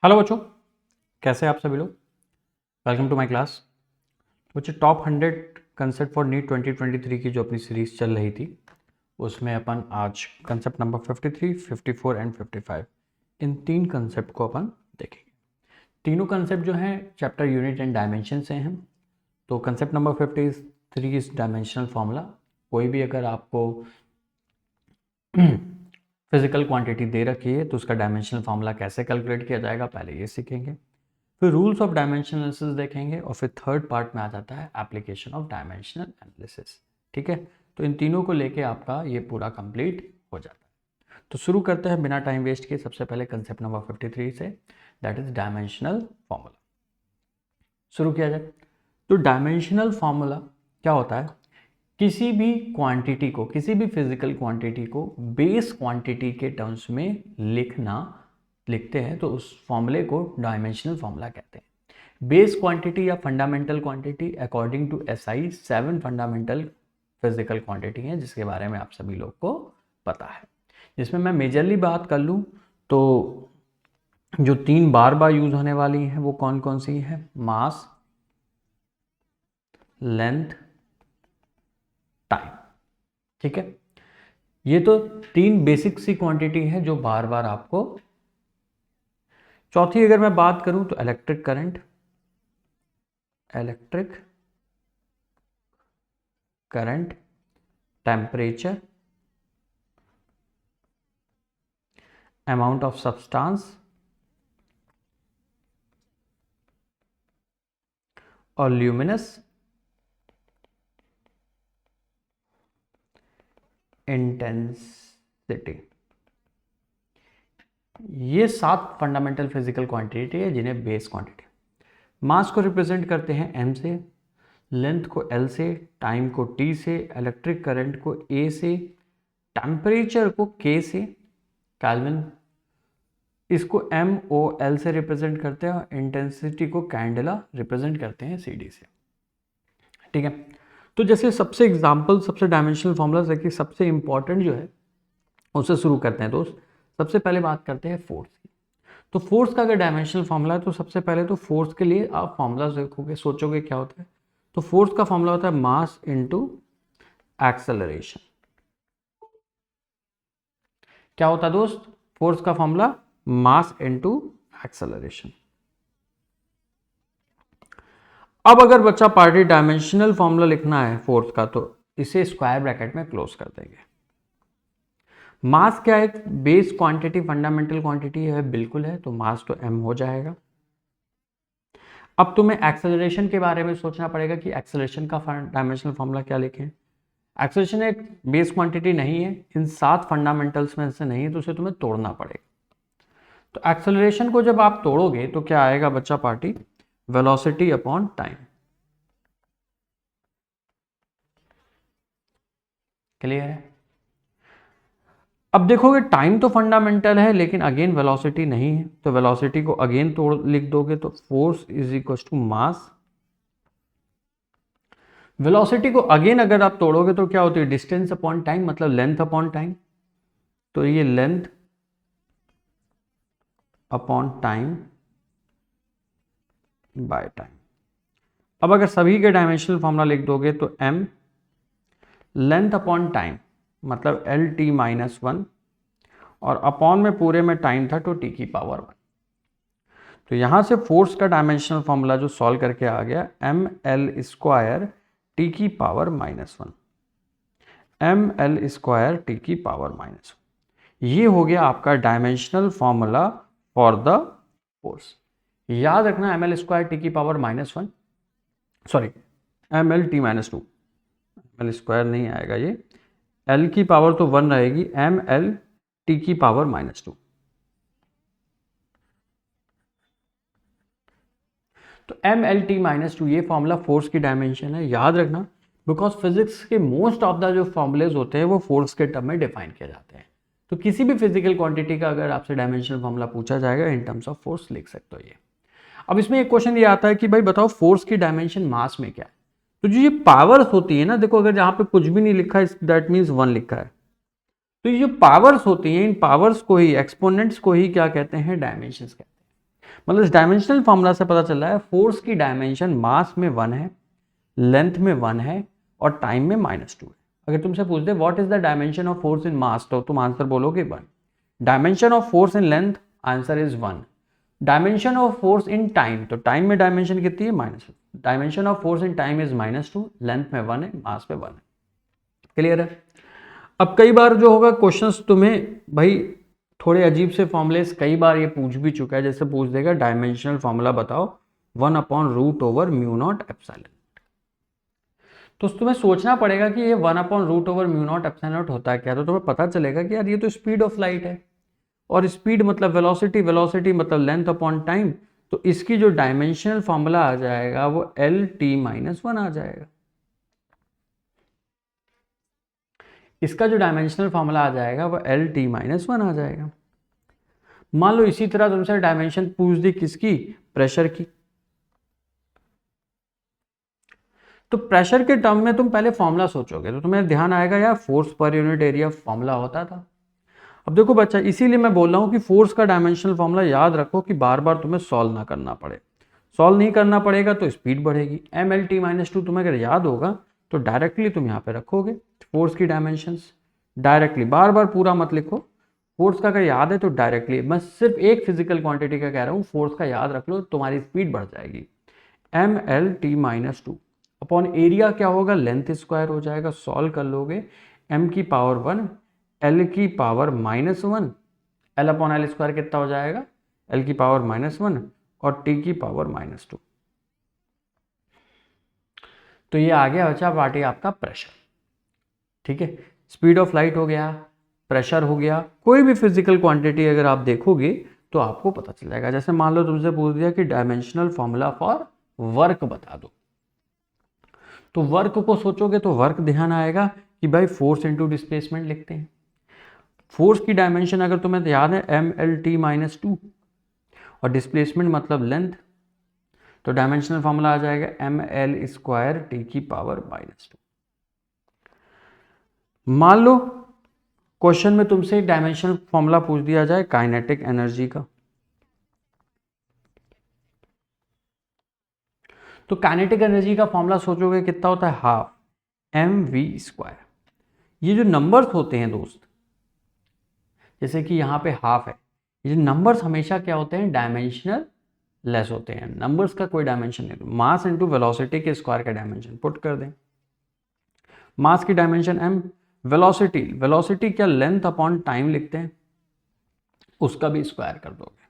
Hello बच्चों, कैसे हैं आप सभी लोग। Welcome to my class. बच्चों, टॉप 100 कंसेप्ट फॉर नीट 2023 की जो अपनी सीरीज चल रही थी उसमें अपन आज कंसेप्ट नंबर 53, 54 एंड 55 इन तीन कंसेप्ट को अपन देखेंगे। तीनों कंसेप्ट जो हैं चैप्टर यूनिट एंड डायमेंशन से हैं। तो concept number 53 is dimensional formula. कोई भी अगर आपको फिजिकल क्वांटिटी दे रखी है तो उसका डायमेंशनल फार्मूला कैसे कैलकुलेट किया जाएगा, पहले ये सीखेंगे। फिर रूल्स ऑफ डायमेंशनल एनालिसिस देखेंगे और फिर थर्ड पार्ट में आ जाता है एप्लीकेशन ऑफ डायमेंशनल एनालिसिस। ठीक है, तो इन तीनों को लेके आपका ये पूरा कंप्लीट हो जाता है। तो शुरू करते हैं बिना टाइम वेस्ट किए सबसे पहले कंसेप्ट नंबर 53 से, दैट इज डायमेंशनल फार्मूला। शुरू किया जाए तो डायमेंशनल फार्मूला क्या होता है, किसी भी क्वांटिटी को, किसी भी फिजिकल क्वांटिटी को बेस क्वांटिटी के टर्म्स में लिखते हैं तो उस फॉर्मूले को डायमेंशनल फार्मूला कहते हैं। बेस क्वांटिटी या fundamental quantity according to SI 7 fundamental physical quantity हैं जिसके बारे में आप सभी लोग को पता है। जिसमें मैं मेजरली बात कर लूँ तो जो तीन बार बार यूज होने वाली हैं वो कौन कौन सी है, मास, लेंथ, टाइम। ठीक है, ये तो तीन बेसिक सी क्वांटिटी है जो बार बार आपको। चौथी अगर मैं बात करूं तो electric current, temperature, amount of substance और ल्यूमिनस इंटेंसिटी। ये 7 फंडामेंटल फिजिकल क्वांटिटी है जिन्हें बेस क्वांटिटी। मास को रिप्रेजेंट करते हैं m से, लेंथ को l से, टाइम को t से, इलेक्ट्रिक करंट को a से, टेम्परेचर को k से, केल्विन इसको m o l से रिप्रेजेंट करते हैं और इंटेंसिटी को कैंडेला रिप्रेजेंट करते हैं cd से। ठीक है, तो जैसे सबसे एग्जाम्पल, सबसे डायमेंशनल फॉर्मूला देखिए, सबसे इंपॉर्टेंट जो है उससे शुरू करते हैं दोस्त। सबसे पहले बात करते हैं फोर्स की। तो फोर्स का अगर डायमेंशनल फॉर्मूला है तो सबसे पहले तो फोर्स के लिए आप फॉर्मूला देखोगे, सोचोगे क्या होता है। तो फोर्स का फॉर्मूला होता है मास इनटू एक्सेलरेशन। क्या होता है दोस्त, फोर्स का फॉर्मूला मास इनटू एक्सेलरेशन। अब अगर बच्चा पार्टी डायमेंशनल फॉर्मूला लिखना है फोर्स का तो इसे स्क्वायर ब्रैकेट में क्लोज कर देंगे। मास क्या है, बेस क्वांटिटी, फंडामेंटल क्वांटिटी है, बिल्कुल है, तो मास तो m हो जाएगा। अब तुम्हें एक्सेलरेशन के बारे में सोचना पड़ेगा कि एक्सेलरेशन का डायमेंशनल फॉर्मूला क्या लिखें। एक्सेलरेशन एक बेस क्वांटिटी नहीं है, इन 7 फंडामेंटल्स में से नहीं है, तो उसे तुम्हें तोड़ना पड़ेगा। तो एक्सेलरेशन को जब आप तोड़ोगे तो क्या आएगा बच्चा party, velocity upon time. Clear है। अब देखोगे टाइम तो फंडामेंटल है लेकिन अगेन वेलोसिटी नहीं है, तो वेलोसिटी को अगेन तोड़ लिख दोगे तो force is equal to mass. Velocity को अगेन अगर आप तोड़ोगे तो क्या होती है, डिस्टेंस अपॉन टाइम, मतलब लेंथ अपॉन टाइम। तो ये length upon time by time. अब अगर सभी के डायमेंशनल फॉर्मूला लिख दोगे तो m लेंथ अपॉन टाइम मतलब एल टी माइनस 1 और अपॉन में पूरे में टाइम था तो टी की पावर 1। तो यहां से फोर्स का डायमेंशनल फॉर्मूला जो सॉल्व करके आ गया एम एल स्क्वायर टी की power -1, M L square T की पावर -1। ये हो गया आपका dimensional formula for the force. याद रखना एम एल स्क्वायर टी की power -1, sorry M L T -2, M L square नहीं आएगा, ये एल की पावर तो 1 रहेगी, एम एल टी की पावर -2। तो एम एल टी -2 ये फॉर्मूला फोर्स की डायमेंशन है, याद रखना, बिकॉज फिजिक्स के मोस्ट ऑफ द जो फॉर्मूलेज होते हैं वो फोर्स के टर्म में डिफाइन किए जाते हैं। तो किसी भी फिजिकल क्वांटिटी का अगर आपसे डायमेंशनल फॉर्मूला पूछा जाएगा इन टर्म्स ऑफ फोर्स लिख सकते हो ये। अब इसमें एक क्वेश्चन ये आता है कि भाई बताओ फोर्स की डायमेंशन मास में क्या है। तो जो ये पावर्स होती है ना, देखो अगर जहां पे कुछ भी नहीं लिखा है दैट मीन्स 1 लिखा है, तो ये जो पावर्स होती हैं इन पावर्स को ही, एक्सपोनेंट्स को ही क्या कहते हैं, डायमेंशंस कहते हैं। मतलब इस डायमेंशनल फॉर्मूला से पता चल रहा है फोर्स की डायमेंशन मास में 1 है, लेंथ में 1 है और टाइम में -2 है। अगर तुमसे पूछ दे what is the dimension of force in mass, तो तुम आंसर बोलोगे 1। Dimension of force in length, answer is 1। Dimension of force in time, तो टाइम में डायमेंशन कितनी है -2। Dimension of force in time is -2, length में 1 है, मास में 1 है। क्लियर है। अब कई बार जो होगा क्वेश्चंस तुम्हें भाई थोड़े अजीब से फॉर्मूलेस कई बार ये पूछ भी चुका है, जैसे पूछ देगा डायमेंशनल फॉर्मूला बताओ 1/√/μ0 तो तुम्हें सोचना पड़ेगा कि ये 1/√/μ0 होता है क्या, तो तुम्हें पता चलेगा कि यार ये तो स्पीड ऑफ लाइट है, और स्पीड मतलब वेलोसिटी, वेलोसिटी मतलब लेंथ अपॉन टाइम, तो इसकी जो डायमेंशनल फॉर्मूला आ जाएगा वो LT-1 आ जाएगा। इसका जो डायमेंशनल फॉर्मूला आ जाएगा वो LT-1 आ जाएगा। मान लो इसी तरह तुमसे डायमेंशन पूछ दी किसकी, प्रेशर की, तो प्रेशर के टर्म में तुम पहले फॉर्मूला सोचोगे तो तुम्हें ध्यान आएगा यार force per unit area formula होता था। अब देखो बच्चा, इसीलिए मैं बोल रहा हूं कि फोर्स का डायमेंशनल फॉर्मूला याद रखो कि बार बार तुम्हें सॉल्व ना करना पड़े। सॉल्व नहीं करना पड़ेगा तो स्पीड बढ़ेगी। MLT-2 तुम्हें अगर याद होगा तो डायरेक्टली तुम यहाँ पे रखोगे फोर्स की डायमेंशंस, डायरेक्टली, बार बार पूरा मत लिखो। फोर्स का अगर याद है तो डायरेक्टली, मैं सिर्फ एक फिजिकल क्वांटिटी का कह रहा हूँ, फोर्स का याद रख लो, तुम्हारी स्पीड बढ़ जाएगी। MLT-2 अपॉन एरिया क्या होगा, लेंथ स्क्वायर हो जाएगा, सॉल्व कर लोगे, m की पावर 1, l की power -1, l upon L square कितना हो जाएगा, l की पावर -1 और t की पावर -2। तो ये आ गया बच्चा पार्टी आपका प्रेशर। ठीक है, स्पीड ऑफ लाइट हो गया, प्रेशर हो गया, कोई भी फिजिकल क्वांटिटी अगर आप देखोगे तो आपको पता चल जाएगा। जैसे मान लो तुमसे पूछ दिया कि डायमेंशनल फॉर्मूला फॉर वर्क बता दो, तो वर्क को सोचोगे तो वर्क ध्यान आएगा कि भाई फोर्स इंटू डिस्प्लेसमेंट लिखते हैं। फोर्स की डायमेंशन अगर तुम्हें याद है MLT-2 और डिस्प्लेसमेंट मतलब लेंथ, तो डायमेंशनल फॉर्मूला आ जाएगा ML² T की पावर -2। मान लो क्वेश्चन में तुमसे डायमेंशनल फॉर्मूला पूछ दिया जाए काइनेटिक एनर्जी का, तो काइनेटिक एनर्जी का फॉर्मूला सोचोगे कितना होता है, हाफ mv²। ये जो नंबर्स होते हैं दोस्त, जैसे कि यहाँ पे हाफ है, ये नंबर्स हमेशा क्या होते हैं, डायमेंशनल लेस होते हैं। नंबर्स का कोई डायमेंशन नहीं, मास इंटू वेलोसिटी के स्क्वायर का डायमेंशन पुट कर दें। मास की डायमेंशन m, वेलोसिटी, वेलोसिटी क्या लेंथ अपॉन टाइम लिखते हैं, उसका भी स्क्वायर कर दोगे,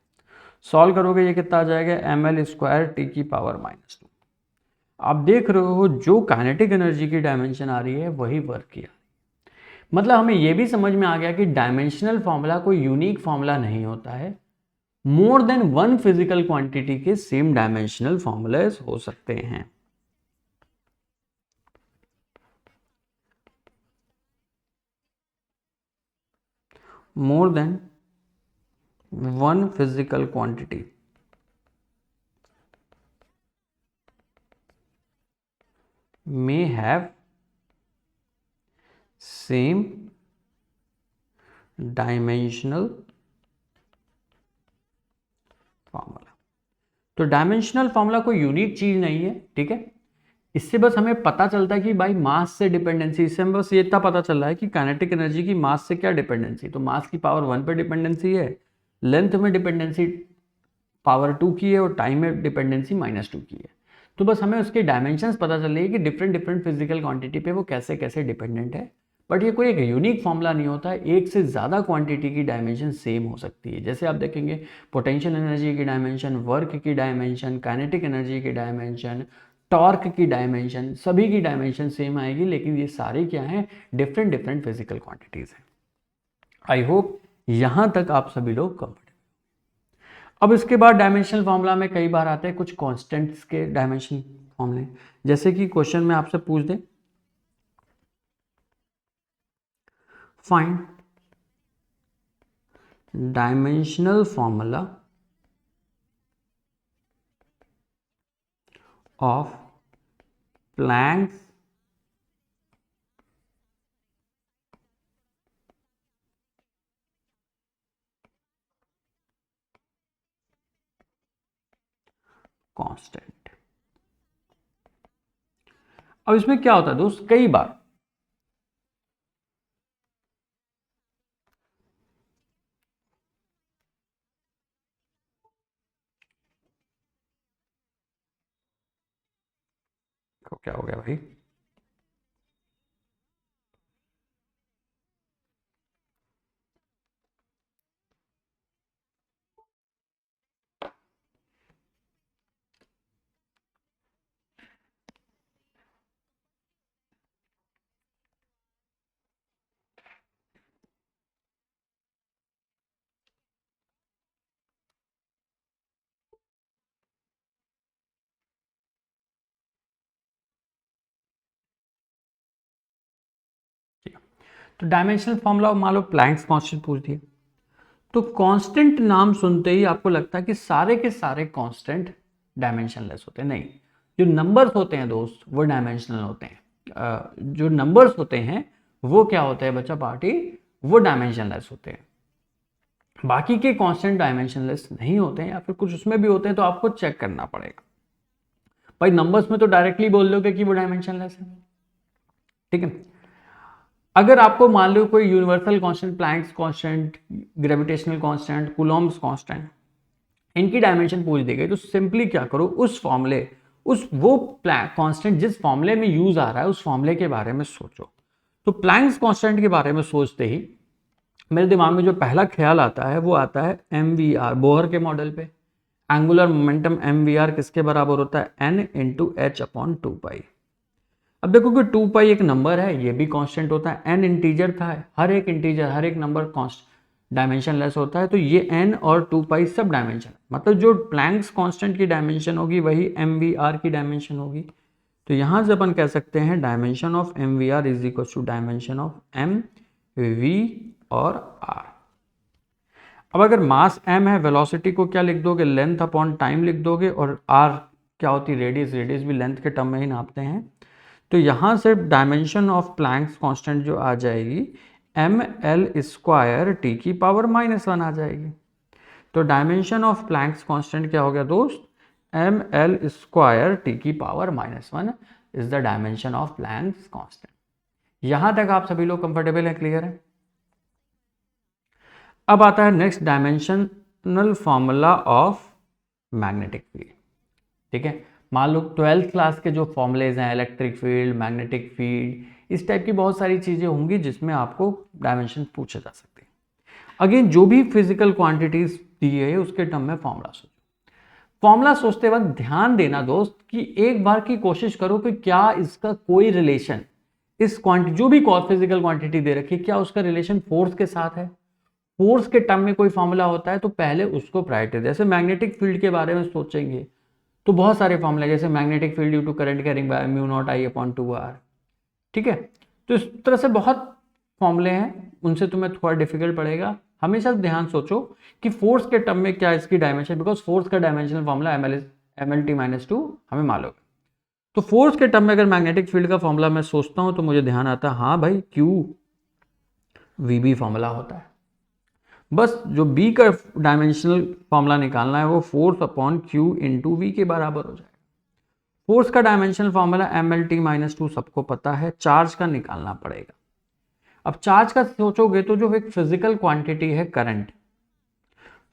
सॉल्व करोगे, ये कितना आ जाएगा, ML² T की पावर -2। आप देख रहे हो जो काइनेटिक एनर्जी की डायमेंशन आ रही है वही वर्क की आ रही है। मतलब हमें यह भी समझ में आ गया कि डायमेंशनल फॉर्मूला कोई यूनिक फॉर्मूला नहीं होता है, more than one physical quantity के सेम डायमेंशनल फॉर्मूलाज हो सकते हैं। More than one physical quantity may have same dimensional formula. तो डायमेंशनल फॉर्मूला कोई यूनिक चीज नहीं है, ठीक है। इससे बस हमें पता चलता है कि भाई मास से डिपेंडेंसी, इससे हमें बस ये इतना पता चल रहा है कि काइनेटिक एनर्जी की मास से क्या डिपेंडेंसी, तो मास की पावर 1 पे डिपेंडेंसी है, लेंथ में डिपेंडेंसी पावर 2 की है और टाइम में डिपेंडेंसी -2 की है। तो बस हमें उसके डायमेंशंस पता चल रही है कि डिफरेंट डिफरेंट फिजिकल क्वांटिटी पे वो कैसे कैसे डिपेंडेंट है। बट ये कोई एक यूनिक फॉर्मूला नहीं होता है, एक से ज़्यादा क्वांटिटी की डायमेंशन सेम हो सकती है। जैसे आप देखेंगे पोटेंशियल एनर्जी की डायमेंशन, वर्क की डायमेंशन, काइनेटिक एनर्जी की डायमेंशन, टॉर्क की डायमेंशन, सभी की डायमेंशन सेम आएगी, लेकिन ये सारे क्या हैं, डिफरेंट डिफरेंट फिजिकल क्वांटिटीज़ हैं। आई होप यहाँ तक आप सभी लोग कंफर्टेबल। अब इसके बाद डायमेंशनल फॉर्मूला में कई बार आते हैं कुछ कांस्टेंट्स के डायमेंशन फॉर्मूले, जैसे कि क्वेश्चन में आपसे पूछ they find dimensional formula of Planck's constant. अब इसमें क्या होता है दोस्त, कई बार क्या हो गया भाई, तो डायमेंशनल फॉर्मूला मान लो प्लैंक्स कांस्टेंट पूछ दिया, तो कांस्टेंट नाम सुनते ही आपको लगता है कि सारे के सारे कांस्टेंट डायमेंशनलेस होते हैं। नहीं, जो नंबर्स होते हैं दोस्त वो डायमेंशनल होते हैं। जो नंबर्स होते हैं वो क्या होते हैं बच्चा पार्टी, वो डायमेंशनलेस होते हैं। बाकी के कांस्टेंट डायमेंशनलेस नहीं होते हैं, या फिर कुछ उसमें भी होते हैं तो आपको चेक करना पड़ेगा। भाई नंबर्स में तो डायरेक्टली बोल दोगे कि वो डायमेंशनलेस है, ठीक है। अगर आपको मान लो कोई universal constant, Planck's constant, gravitational constant, Coulomb's constant, इनकी डायमेंशन पूछ दी गई, तो सिंपली क्या करो, उस फॉर्मूले, उस वो कांस्टेंट जिस फॉर्मूले में यूज आ रहा है उस फॉर्मूले के बारे में सोचो। तो प्लैंक्स कांस्टेंट के बारे में सोचते ही मेरे दिमाग में जो पहला ख्याल आता है वो आता है MVR, बोहर के मॉडल पे। एंगुलर मोमेंटम MVR किसके बराबर होता है, n इंटू एच अपॉन 2 पाई। अब देखो कि 2 पाई एक नंबर है, ये भी कांस्टेंट होता है, n इंटीजर था, हर एक इंटीजर, हर एक नंबर कांस्ट डायमेंशनलेस होता है, तो ये n और 2 पाई सब डायमेंशन, मतलब जो प्लैंक्स कांस्टेंट की डायमेंशन होगी वही MVR की डायमेंशन होगी। तो यहां से अपन कह सकते हैं dimension of MVR is equal to dimension of M, V और R। अब अगर मास m है, वेलोसिटी को क्या लिख दोगे, लेंथ अपॉन टाइम लिख दोगे, और r क्या होती है, रेडियस, रेडियस भी लेंथ के टर्म में ही नापते हैं। तो यहां से डायमेंशन ऑफ प्लैंक्स कांस्टेंट जो आ जाएगी ml² t की पावर -1 आ जाएगी। तो डायमेंशन ऑफ प्लैंक्स कांस्टेंट क्या हो गया दोस्त, ml² t की power -1 is the dimension of Planck's constant. यहां तक आप सभी लोग कंफर्टेबल है, क्लियर है। अब आता है next dimensional formula of magnetic field, ठीक है। मान लो 12th क्लास के जो फॉर्मूलेज हैं, इलेक्ट्रिक फील्ड, मैग्नेटिक फील्ड, इस टाइप की बहुत सारी चीजें होंगी जिसमें आपको डायमेंशन पूछे जा सकते हैं। अगेन जो भी फिजिकल क्वांटिटीज दी है उसके टर्म में फॉर्मूला सोचो। फॉर्मूला सोचते वक्त ध्यान देना दोस्त कि एक बार की कोशिश करो कि क्या इसका कोई रिलेशन, इस क्वांटिटी जो भी फिजिकल क्वांटिटी दे रखी है, क्या उसका रिलेशन फोर्स के साथ है। फोर्स के टर्म में कोई फॉर्मूला होता है तो पहले उसको प्रायोरिटी। जैसे मैग्नेटिक फील्ड के बारे में सोचेंगे तो बहुत सारे फॉर्मूले, जैसे magnetic field due to current carrying by μ0I/2R, ठीक है। तो इस तरह से बहुत फॉर्मूले हैं, उनसे तुम्हें थोड़ा डिफिकल्ट पड़ेगा। हमेशा ध्यान सोचो कि फोर्स के टर्म में क्या इसकी डायमेंशन, बिकॉज फोर्स का डायमेंशनल फॉर्मूला MLT-2 हमें मालूम है। तो फोर्स के टर्म में अगर मैग्नेटिक फील्ड का फॉर्मूला मैं सोचता हूं तो मुझे ध्यान आता है, हाँ भाई QVB फॉर्मूला होता है। बस जो B का डायमेंशनल फॉर्मूला निकालना है वो force upon Q into V के बराबर हो जाएगा। फोर्स का डायमेंशनल फॉर्मूला MLT-2 सबको पता है, चार्ज का निकालना पड़ेगा। अब चार्ज का सोचोगे तो जो एक फिजिकल क्वांटिटी है करंट,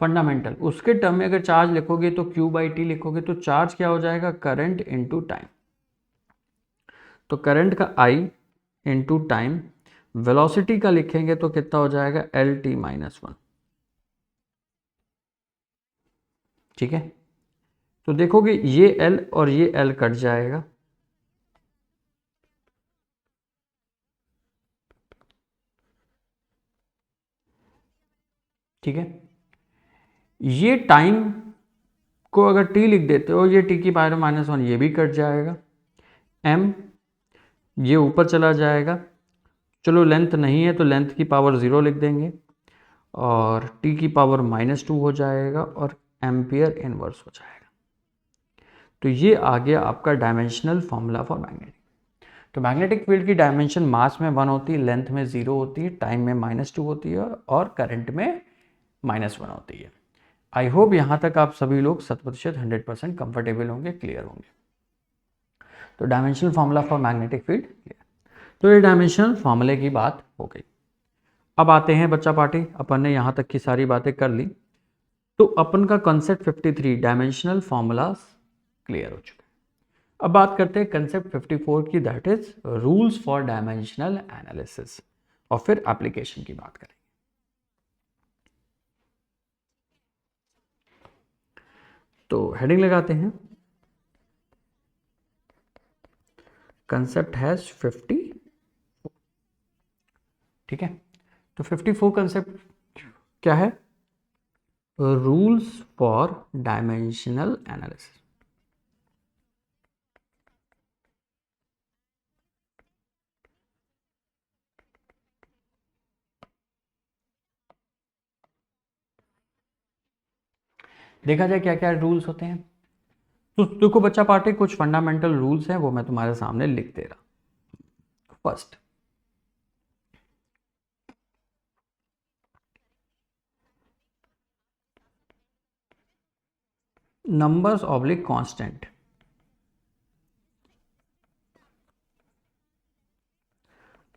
फंडामेंटल, उसके टर्म में अगर चार्ज लिखोगे तो Q/T लिखोगे, तो चार्ज क्या हो जाएगा, करंट इंटू टाइम। तो करंट का I इंटू टाइम, वेलोसिटी का लिखेंगे तो कितना हो जाएगा, LT-1, ठीक है। तो देखोगे ये L और ये L कट जाएगा, ठीक है। ये टाइम को अगर T लिख देते हो, ये T की पावर -1 ये भी कट जाएगा, M ये ऊपर चला जाएगा। चलो लेंथ नहीं है तो लेंथ की पावर 0 लिख देंगे, और T की पावर -2 हो जाएगा, और एम्पियर इनवर्स हो जाएगा। तो ये आ गया आपका डायमेंशनल फॉर्मूला फॉर मैग्नेटिक। तो मैग्नेटिक फील्ड की डायमेंशन मास में 1 होती है, लेंथ में 0 होती है, टाइम में -2 होती है, और करंट में -1 होती है। आई होप यहाँ तक आप सभी लोग 100% 100% कंफर्टेबल होंगे, क्लियर होंगे। तो dimensional formula for magnetic field clear. तो ये डायमेंशनल फार्मूले की बात हो गई। अब आते हैं बच्चा पार्टी, अपन ने यहाँ तक की सारी बातें कर ली, तो अपन का कंसेप्ट 53 डायमेंशनल फार्मूलाज क्लियर हो चुका है। अब बात करते हैं कंसेप्ट 54 की, that is rules for dimensional analysis, और फिर एप्लीकेशन की बात करेंगे। तो हेडिंग लगाते हैं, कंसेप्ट हैज 50, ठीक है। तो 54 कंसेप्ट क्या है? Rules for dimensional analysis. देखा जाए क्या क्या रूल्स होते हैं। तो देखो बच्चा पार्टी, कुछ फंडामेंटल रूल्स हैं, वो मैं तुम्हारे सामने लिख दे रहा। First, numbers oblique constant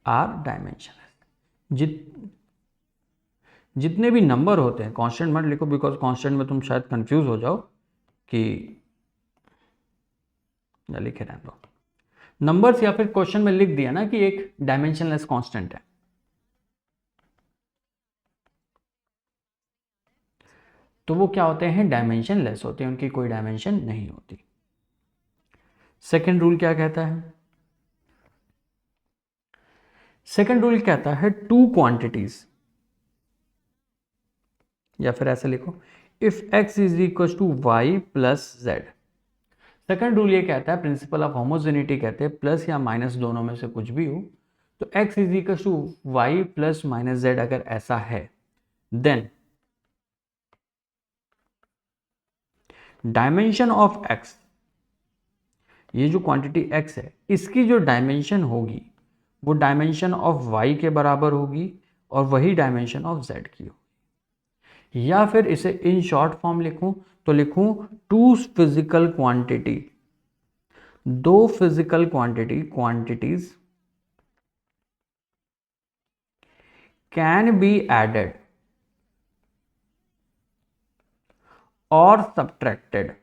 are dimensionless। जितने भी नंबर होते हैं, कांस्टेंट मत लिखो बिकॉज कांस्टेंट में तुम शायद कंफ्यूज हो जाओ कि लिखे रहने दो। नंबर्स या फिर क्वेश्चन में लिख दिया ना कि एक डायमेंशनलेस कांस्टेंट है, तो वो क्या होते हैं? डायमेंशनलेस होते हैं, उनकी कोई डायमेंशन नहीं होती। सेकेंड रूल क्या कहता है? सेकेंड रूल कहता है टू क्वांटिटीज, या फिर ऐसे लिखो, if x is equal to Y plus Z. Second rule ये कहता है, प्रिंसिपल ऑफ होमोजेनिटी कहते हैं, प्लस या माइनस दोनों में से कुछ भी हो, तो x is equal to Y plus minus Z अगर ऐसा है, देन डायमेंशन ऑफ x, ये जो क्वांटिटी x है, इसकी जो डायमेंशन होगी वो डायमेंशन ऑफ y के बराबर होगी, और वही डायमेंशन ऑफ z की होगी। या फिर इसे इन शॉर्ट फॉर्म लिखूं तो लिखूं टू फिजिकल क्वांटिटी, दो physical quantities can be added और subtracted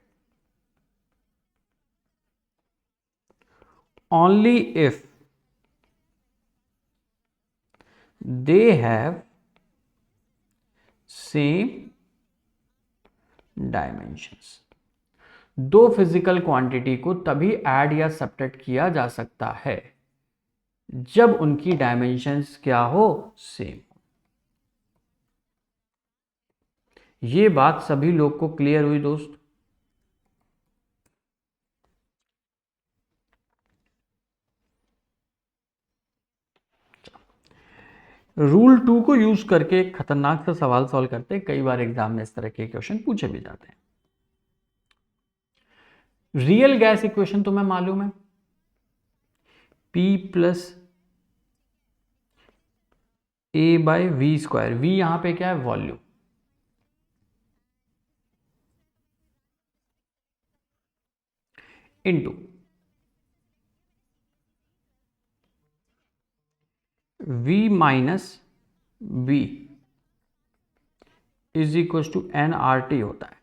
only if they have same dimensions। दो फिजिकल क्वांटिटी को तभी ऐड या सब्ट्रैक्ट किया जा सकता है जब उनकी डायमेंशंस क्या हो? सेम। ये बात सभी लोग को क्लियर हुई दोस्त? रूल 2 को यूज करके एक खतरनाक सा सवाल सॉल्व करते हैं, कई बार एग्जाम में इस तरह के क्वेश्चन पूछे भी जाते हैं। रियल गैस इक्वेशन तुम्हें मालूम है, P plus a by v square. V यहां पे क्या है? Volume. Into V minus b is equal to NRT होता है।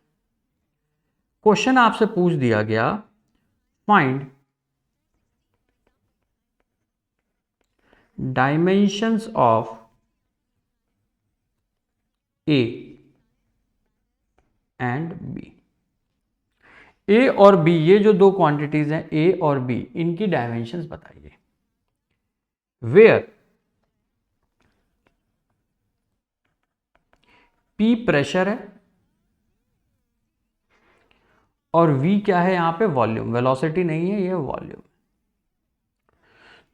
क्वेश्चन आपसे पूछ दिया गया, find dimensions of A and B. A और बी, ये जो दो क्वांटिटीज हैं ए और बी, इनकी डायमेंशंस बताइए। वेयर P प्रेशर है और V क्या है? यहां पे वॉल्यूम, वेलोसिटी नहीं है, ये वॉल्यूम।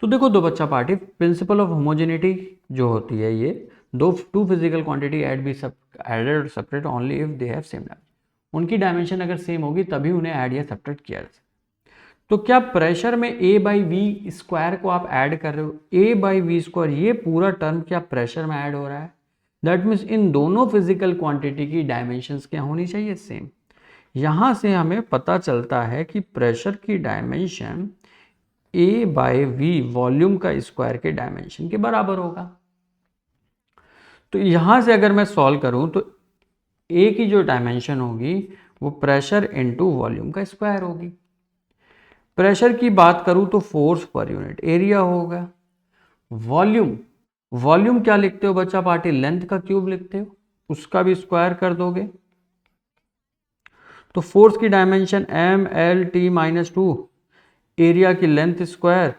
तो देखो दो बच्चा पार्टी, प्रिंसिपल ऑफ होमोजेनिटी जो होती है, ये two physical quantity add be added और separate only if they have same dimension. उनकी डायमेंशन अगर सेम होगी तभी उन्हें ऐड या सेपरेट किया जा सकता है। तो क्या प्रेशर में ए बाई वी स्क्वायर को आप ऐड कर रहे हो? ए बाई वी स्क्वायर, ये पूरा टर्म क्या प्रेशर में ऐड हो रहा है? दैट मीन्स इन दोनों फिजिकल क्वांटिटी की डायमेंशंस क्या होनी चाहिए, सेम। यहां से हमें पता चलता है कि प्रेशर की dimension A by V volume का स्क्वायर के डायमेंशन के बराबर होगा। तो यहां से अगर मैं सॉल्व करूं तो A की जो डायमेंशन होगी वो प्रेशर इनटू वॉल्यूम का स्क्वायर होगी। प्रेशर की बात करूं तो फोर्स पर यूनिट एरिया होगा। वॉल्यूम, वॉल्यूम क्या लिखते हो बच्चा पार्टी, लेंथ का क्यूब लिखते हो, उसका भी स्क्वायर कर दोगे। तो फोर्स की डायमेंशन MLT-2, एरिया की लेंथ स्क्वायर,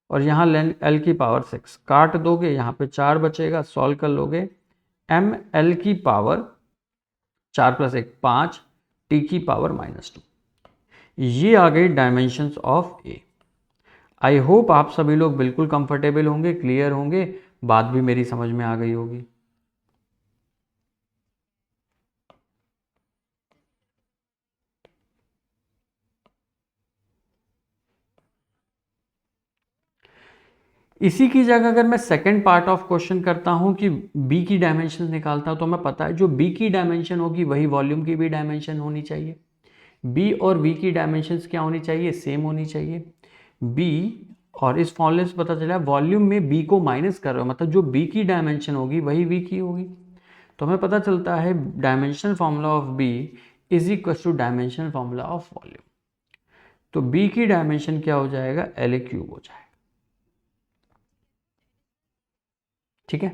और यहाँ L की पावर 6 काट दोगे, यहाँ पे 4 बचेगा, सॉल्व कर लोगे। ML की पावर 4 + 1 5, T की पावर -2। ये आ गई dimensions of A. I hope आप सभी लोग बिल्कुल कंफर्टेबल होंगे, क्लियर होंगे, बात भी मेरी समझ में आ गई होगी। इसी की जगह अगर मैं सेकंड पार्ट ऑफ क्वेश्चन करता हूं कि बी की डायमेंशन निकालता हूं, तो मैं पता है जो बी की डायमेंशन होगी वही वॉल्यूम की भी डायमेंशन होनी चाहिए। बी और वी की डायमेंशंस क्या होनी चाहिए, सेम होनी चाहिए। बी, और इस फॉर्मूले से पता चला वॉल्यूम में बी को माइनस कर रहे हो, मतलब जो बी की डायमेंशन होगी वही वी की होगी। तो हमें पता चलता है dimensional formula of B is equal to dimensional formula of volume. तो बी की डायमेंशन क्या हो जाएगा, L³ हो जाएगा। ठीक है,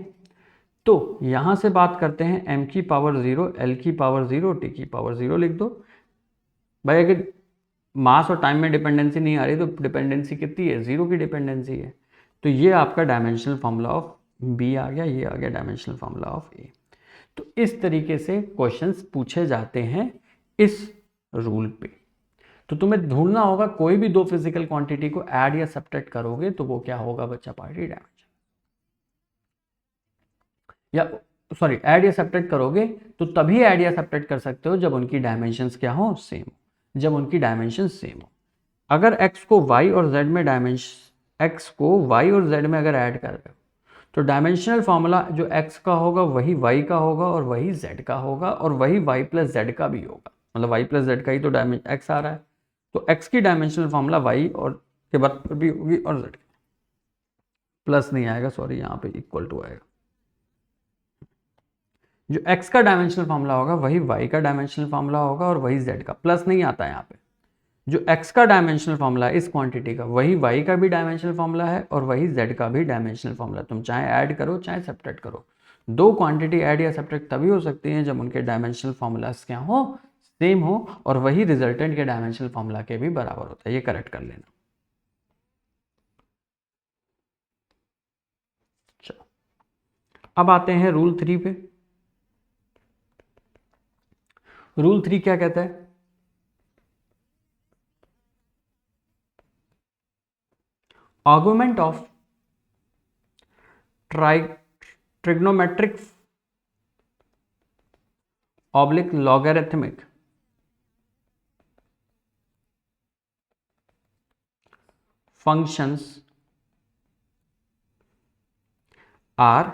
तो यहां से बात करते हैं m की पावर 0, L की पावर 0, T की पावर 0 लिख दो। भाई अगर मास और टाइम में डिपेंडेंसी नहीं आ रही तो डिपेंडेंसी कितनी है, 0 की डिपेंडेंसी है। तो ये आपका डायमेंशनल फॉर्मूला ऑफ बी आ गया, ये आ गया डायमेंशनल फॉर्मूला ऑफ ए। तो इस तरीके से क्वेश्चंस पूछे जाते हैं इस रूल पे। तो तुम्हें ढूंढना होगा कोई भी दो फिजिकल क्वांटिटी को ऐड या सब्ट्रैक्ट करोगे तो वो क्या होगा बच्चा पार्टी, डायमेंशन, या सॉरी ऐड या सब्ट्रैक्ट करोगे तो तभी ऐड या सब्ट्रैक्ट कर सकते हो जब उनकी डायमेंशंस क्या हो, सेम हो, जब उनकी डायमेंशन सेम हो। अगर x को y और z में डायमेंशन, x को y और z में अगर ऐड कर रहे हो तो डायमेंशनल फॉर्मूला जो x का होगा वही y का होगा और वही z का होगा और वही y + z का भी होगा, मतलब y + z का ही तो डायमेंशन x आ रहा है। तो x की डायमेंशनल फॉर्मूला y और के बराबर भी होगी और z प्लस नहीं आएगा, सॉरी यहाँ पे इक्वल टू आएगा। जो x का डायमेंशनल फॉर्मूला होगा वही y का डायमेंशनल फॉर्मूला होगा और वही z का, प्लस नहीं आता है यहाँ पे। जो x का डायमेंशनल फॉर्मूला है इस क्वांटिटी का वही y का भी डायमेंशनल फॉर्मूला है और वही z का भी डायमेंशनल फॉर्मूला। तुम चाहे ऐड करो चाहे सब्ट्रैक्ट करो, दो क्वांटिटी ऐड या सब्ट्रैक्ट तभी हो सकती हैं जब उनके डायमेंशनल फॉर्मूलाज क्या हो, सेम हो, और वही रिजल्टेंट के डायमेंशनल फॉर्मूला के भी बराबर होता है। ये करेक्ट कर लेना। चलो अब आते हैं रूल 3 पे। रूल 3 क्या कहता है, argument of trigonometric oblique logarithmic functions are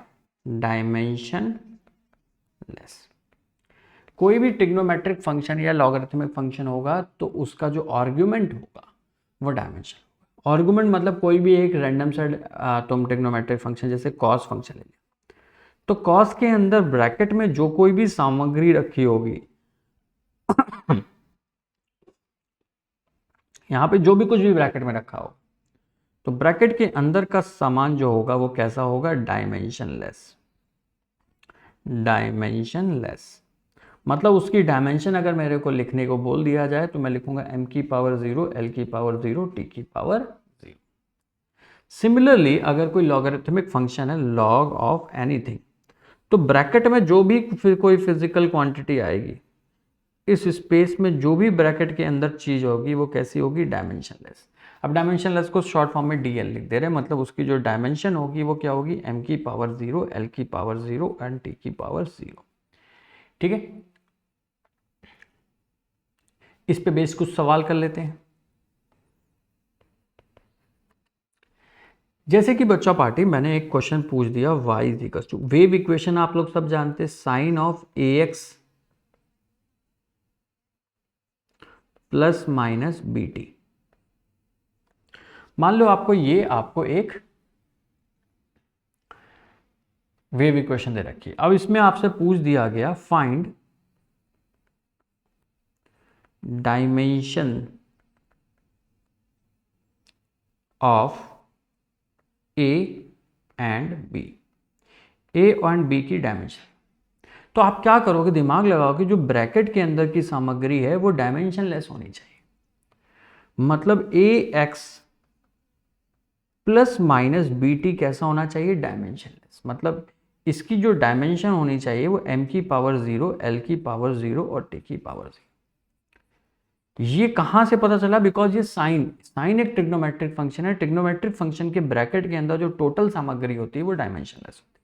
dimensionless। कोई भी ट्रिग्नोमेट्रिक फंक्शन या लॉगरिथमिक फंक्शन होगा तो उसका जो आर्ग्यूमेंट होगा वो डायमेंशन होगा। आर्ग्यूमेंट मतलब कोई भी एक रैंडम सेट तुम ट्रिग्नोमेट्रिक फंक्शन जैसे कॉस फंक्शन ले लिया, तो कॉस के अंदर ब्रैकेट में जो कोई भी सामग्री रखी होगी यहाँ पे जो भी कुछ भी ब्रैकेट में रखा हो तो ब्रैकेट के अंदर का सामान जो होगा वो कैसा होगा, डायमेंशनलेस। डायमेंशनलेस मतलब उसकी डायमेंशन अगर मेरे को लिखने को बोल दिया जाए तो मैं लिखूंगा m की पावर 0, L की पावर 0, T की पावर 0। सिमिलरली अगर कोई लॉगरिथमिक फंक्शन है लॉग ऑफ एनीथिंग, तो ब्रैकेट में जो भी फिर कोई फिजिकल क्वांटिटी आएगी इस स्पेस में जो भी ब्रैकेट के अंदर चीज होगी वो कैसी होगी, डायमेंशनलेस। अब डायमेंशनलेस को शॉर्ट फॉर्म में DL लिख दे रहे हैं, मतलब उसकी जो डायमेंशन होगी वो क्या होगी, m की पावर 0, L की पावर 0 एंड T की पावर 0। ठीक है, इस पे बेस कुछ सवाल कर लेते हैं। जैसे कि बच्चा पार्टी मैंने एक क्वेश्चन पूछ दिया y is equal to, wave equation आप लोग सब जानते हैं, sine of ax plus minus bt। मान लो आपको एक वेव इक्वेशन दे रखी है। अब इसमें आपसे पूछ दिया गया find dimension of A and B, A and B की डायमेंशन। तो आप क्या करोगे, दिमाग लगाओ कि जो ब्रैकेट के अंदर की सामग्री है वो डायमेंशन लेस होनी चाहिए। मतलब a x plus minus b t कैसा होना चाहिए, डायमेंशन लेस। मतलब इसकी जो डायमेंशन होनी चाहिए वो m की पावर 0, l की पावर 0 और t की पावर 0। ये कहां से पता चला, बिकॉज ये साइन एक ट्रिग्नोमेट्रिक फंक्शन है। ट्रिग्नोमेट्रिक फंक्शन के ब्रैकेट के अंदर जो टोटल सामग्री होती है वो डायमेंशन लेस होती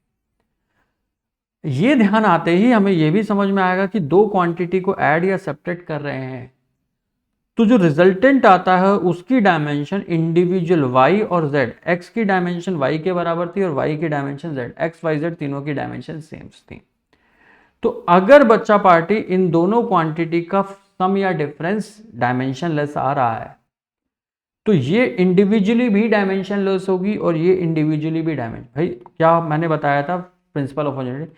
है। ये ध्यान आते ही हमें ये भी समझ में आएगा कि दो क्वांटिटी को ऐड या सेपरेट कर रहे हैं तो जो रिजल्टेंट आता है उसकी डायमेंशन इंडिविजुअल y और z, x की डायमेंशन y के बराबर थी और y की dimension z, x y z तीनों की डायमेंशन सेम थी। तो अगर बच्चा पार्टी इन दोनों क्वांटिटी का सम या डिफरेंस डायमेंशन लेस आ रहा है तो ये इंडिविजुअली भी डायमेंशन लेस होगी और ये इंडिविजुअली भी डायमेंशन। भाई क्या मैंने बताया था प्रिंसिपल ऑफ होमोजेनिटी,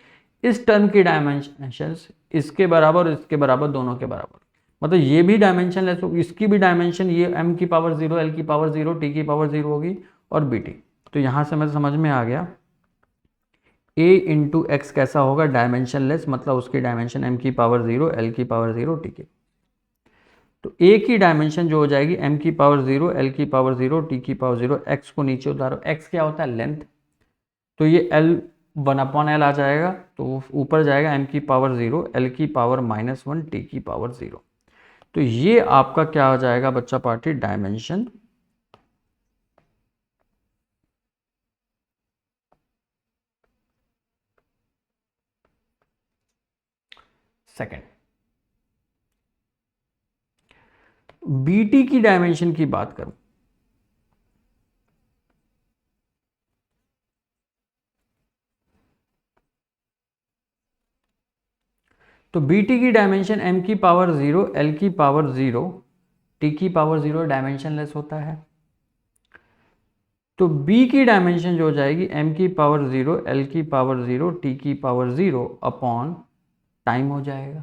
इस टर्म की डायमेंशन इसके बराबर इसके बराबर दोनों के बराबर, मतलब ये भी डायमेंशन लेस होगी, इसकी भी डायमेंशन ये m की पावर 0, l की पावर 0, t की पावर 0 होगी और bt। तो यहां से मैं समझ में आ गया a इंटू एक्स कैसा होगा, डायमेंशन लेस, मतलब उसकी डायमेंशन m की पावर 0, l की पावर 0, t की। तो a की डायमेंशन जो हो जाएगी m की पावर 0, l की पावर 0, t की पावर 0, x को नीचे उतारो, x क्या होता है लेंथ, तो ये l 1/l आ जाएगा, तो ऊपर जाएगा m की पावर 0, l की पावर -1, t की पावर 0। तो ये आपका क्या हो जाएगा बच्चा पार्टी, डायमेंशन सेकेंड। बीटी की डायमेंशन की बात करूं तो बीटी की डायमेंशन m की पावर 0, l की पावर 0, t की पावर 0 डायमेंशन लेस होता है। तो b की डायमेंशन जो हो जाएगी m की पावर 0, l की पावर 0, t की पावर 0 अपॉन टाइम हो जाएगा।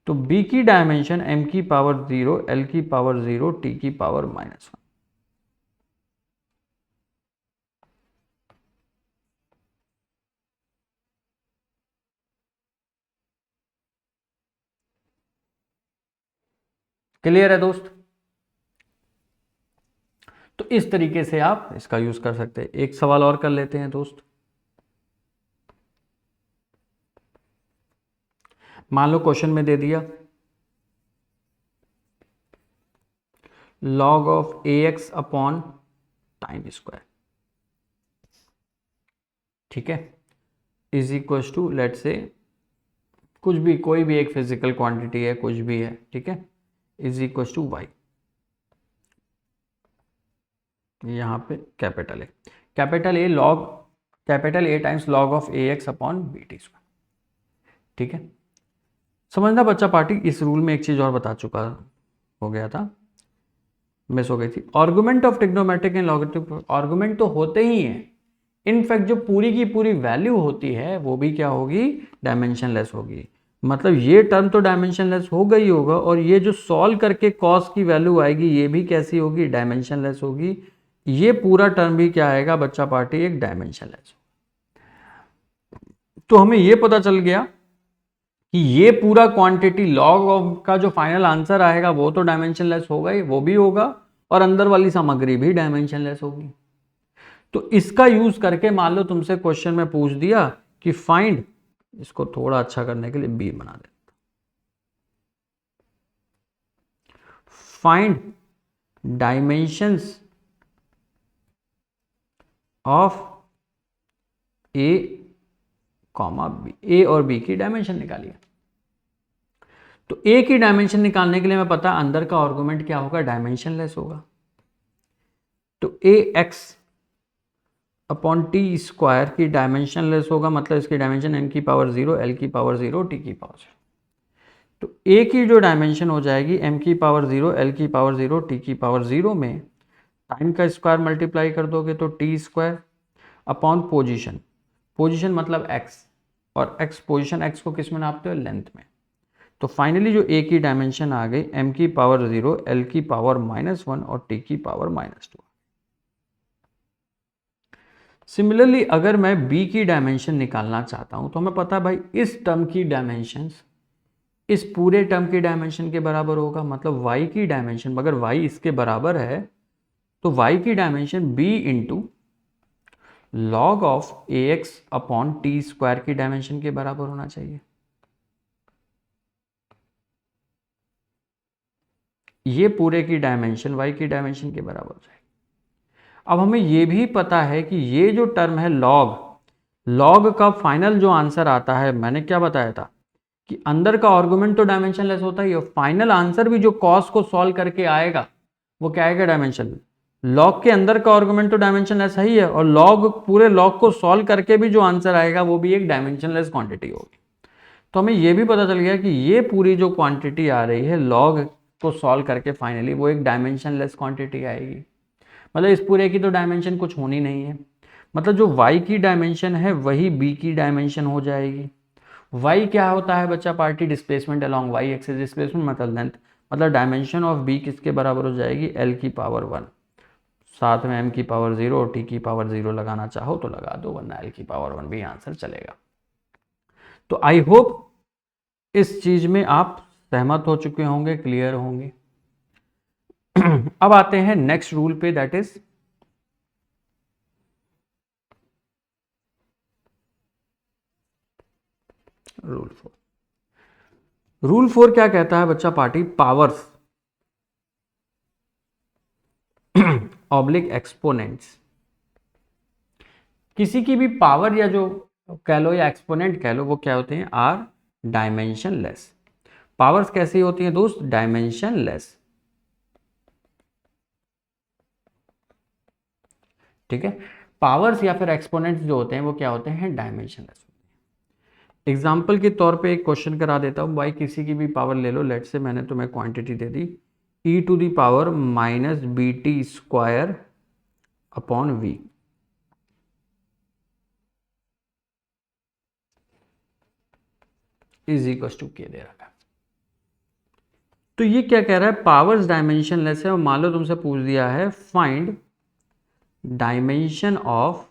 तो b की डायमेंशन m की पावर 0, l की पावर 0, t की पावर -1। क्लियर है दोस्त? तो इस तरीके से आप इसका यूज कर सकते हैं। एक सवाल और कर लेते हैं दोस्त। मान लो क्वेश्चन में दे दिया log of ax upon time square, ठीक है, इज इक्वल टू लेट से कुछ भी, कोई भी एक फिजिकल क्वांटिटी है, कुछ भी है, ठीक है, इज इक्वल टू वाई। यहाँ पे capital A log, capital A times log of A X upon B T square, ठीक है। समझना बच्चा पार्टी, इस रूल में एक चीज और बता चुका हो गया था, मिस हो गई थी। Argument of trigonometric and logarithmic, argument तो होते ही हैं, इनफैक्ट जो पूरी की पूरी वैल्यू होती है वो भी क्या होगी, डायमेंशन लेस होगी। मतलब ये टर्म तो डायमेंशन लेस होगा ही होगा, और ये जो सॉल्व करके कॉस की वैल्यू आएगी ये भी कैसी होगी, डायमेंशन लेस होगी। ये पूरा टर्म भी क्या आएगा बच्चा पार्टी, एक डायमेंशन लेस। तो हमें ये पता चल गया कि ये पूरा क्वांटिटी लॉग ऑफ का जो फाइनल आंसर आएगा वो तो डायमेंशन लेस होगा ही, वो भी होगा, और अंदर वाली सामग्री भी डायमेंशन लेस होगी। तो इसका यूज करके मान लो तुमसे क्वेश्चन में पूछ दिया कि फाइंड, इसको थोड़ा अच्छा करने के लिए बी बना दे, find dimensions of a comma b, a और बी की डायमेंशन निकालिए। तो ए की डायमेंशन निकालने के लिए मैं पता अंदर का आर्गुमेंट क्या होगा, डायमेंशन लेस होगा। तो ए एक्स अपॉन टी स्क्वायर की डायमेंशन लेस होगा, मतलब इसकी डायमेंशन m की पावर 0, l की पावर 0, t की पावर 0। तो a की जो डायमेंशन हो जाएगी m की पावर 0, l की पावर 0, t की पावर 0 में टाइम का स्क्वायर मल्टीप्लाई कर दोगे तो T square upon position, position मतलब x, और x पोजीशन x को किस में नापते हो, लेंथ में। तो फाइनली जो a की डायमेंशन आ गई m की पावर 0, l की पावर -1 और t की पावर -2। सिमिलरली अगर मैं b की डायमेंशन निकालना चाहता हूं तो हमें पता है भाई इस टर्म की डायमेंशंस इस पूरे टर्म की डायमेंशन के बराबर होगा, मतलब y की डायमेंशन अगर y इसके बराबर है तो y की dimension b into log of A X upon T square की डायमेंशन के बराबर होना चाहिए। ये पूरे की डायमेंशन y की डायमेंशन के बराबर हो जाएगी। अब हमें यह भी पता है कि ये जो टर्म है लॉग, लॉग का फाइनल जो आंसर आता है, मैंने क्या बताया था कि अंदर का आर्गुमेंट तो डायमेंशन लेस होता ही है, फाइनल आंसर भी जो कॉस को सॉल्व करके आएगा वो क्या आएगा, डायमेंशन। लॉग के अंदर का आर्गुमेंट तो डायमेंशन लेस ही है, और लॉग पूरे लॉग को सॉल्व करके भी जो आंसर आएगा वो भी एक डायमेंशन लेस क्वांटिटी होगी। तो हमें यह भी पता चल गया कि ये पूरी जो क्वांटिटी आ रही है लॉग को सॉल्व करके फाइनली वो एक डायमेंशन लेस क्वांटिटी आएगी। मतलब इस पूरे की तो डायमेंशन कुछ होनी नहीं है, मतलब जो y की डायमेंशन है वही b की डायमेंशन हो जाएगी। y क्या होता है बच्चा, party displacement along y axis, displacement मतलब लेंथ, मतलब डायमेंशन ऑफ b किसके बराबर हो जाएगी, l की पावर 1, साथ में m की पावर 0 और t की पावर 0 लगाना चाहो तो लगा दो, वरना l की पावर 1 भी आंसर चलेगा। तो आई होप इस चीज में आप सहमत हो चुके होंगे, क्लियर होंगे। अब आते हैं नेक्स्ट रूल पे, दैट इज रूल 4। रूल 4 क्या कहता है बच्चा पार्टी, पावर्स ऑब्लिक एक्सपोनेंट्स, किसी की भी पावर या जो कह लो या एक्सपोनेंट कह लो वो क्या होते हैं, आर डायमेंशन लेस। पावर्स कैसी होती हैं दोस्त, डायमेंशन लेस। ठीक है, पावर्स या फिर एक्सपोनेंट्स जो होते हैं वो क्या होते हैं, डायमेंशन लेस। एग्जाम्पल के तौर पे एक क्वेश्चन करा देता हूं भाई, किसी की भी पावर ले लो, लेट से मैंने तुम्हें क्वांटिटी दे दी e to the power -bt square upon v। Is equal to K दे रखा है। तो ये क्या कह रहा है, पावर्स डायमेंशन लेस है, और मान लो तुमसे पूछ दिया है फाइंड डायमेंशन ऑफ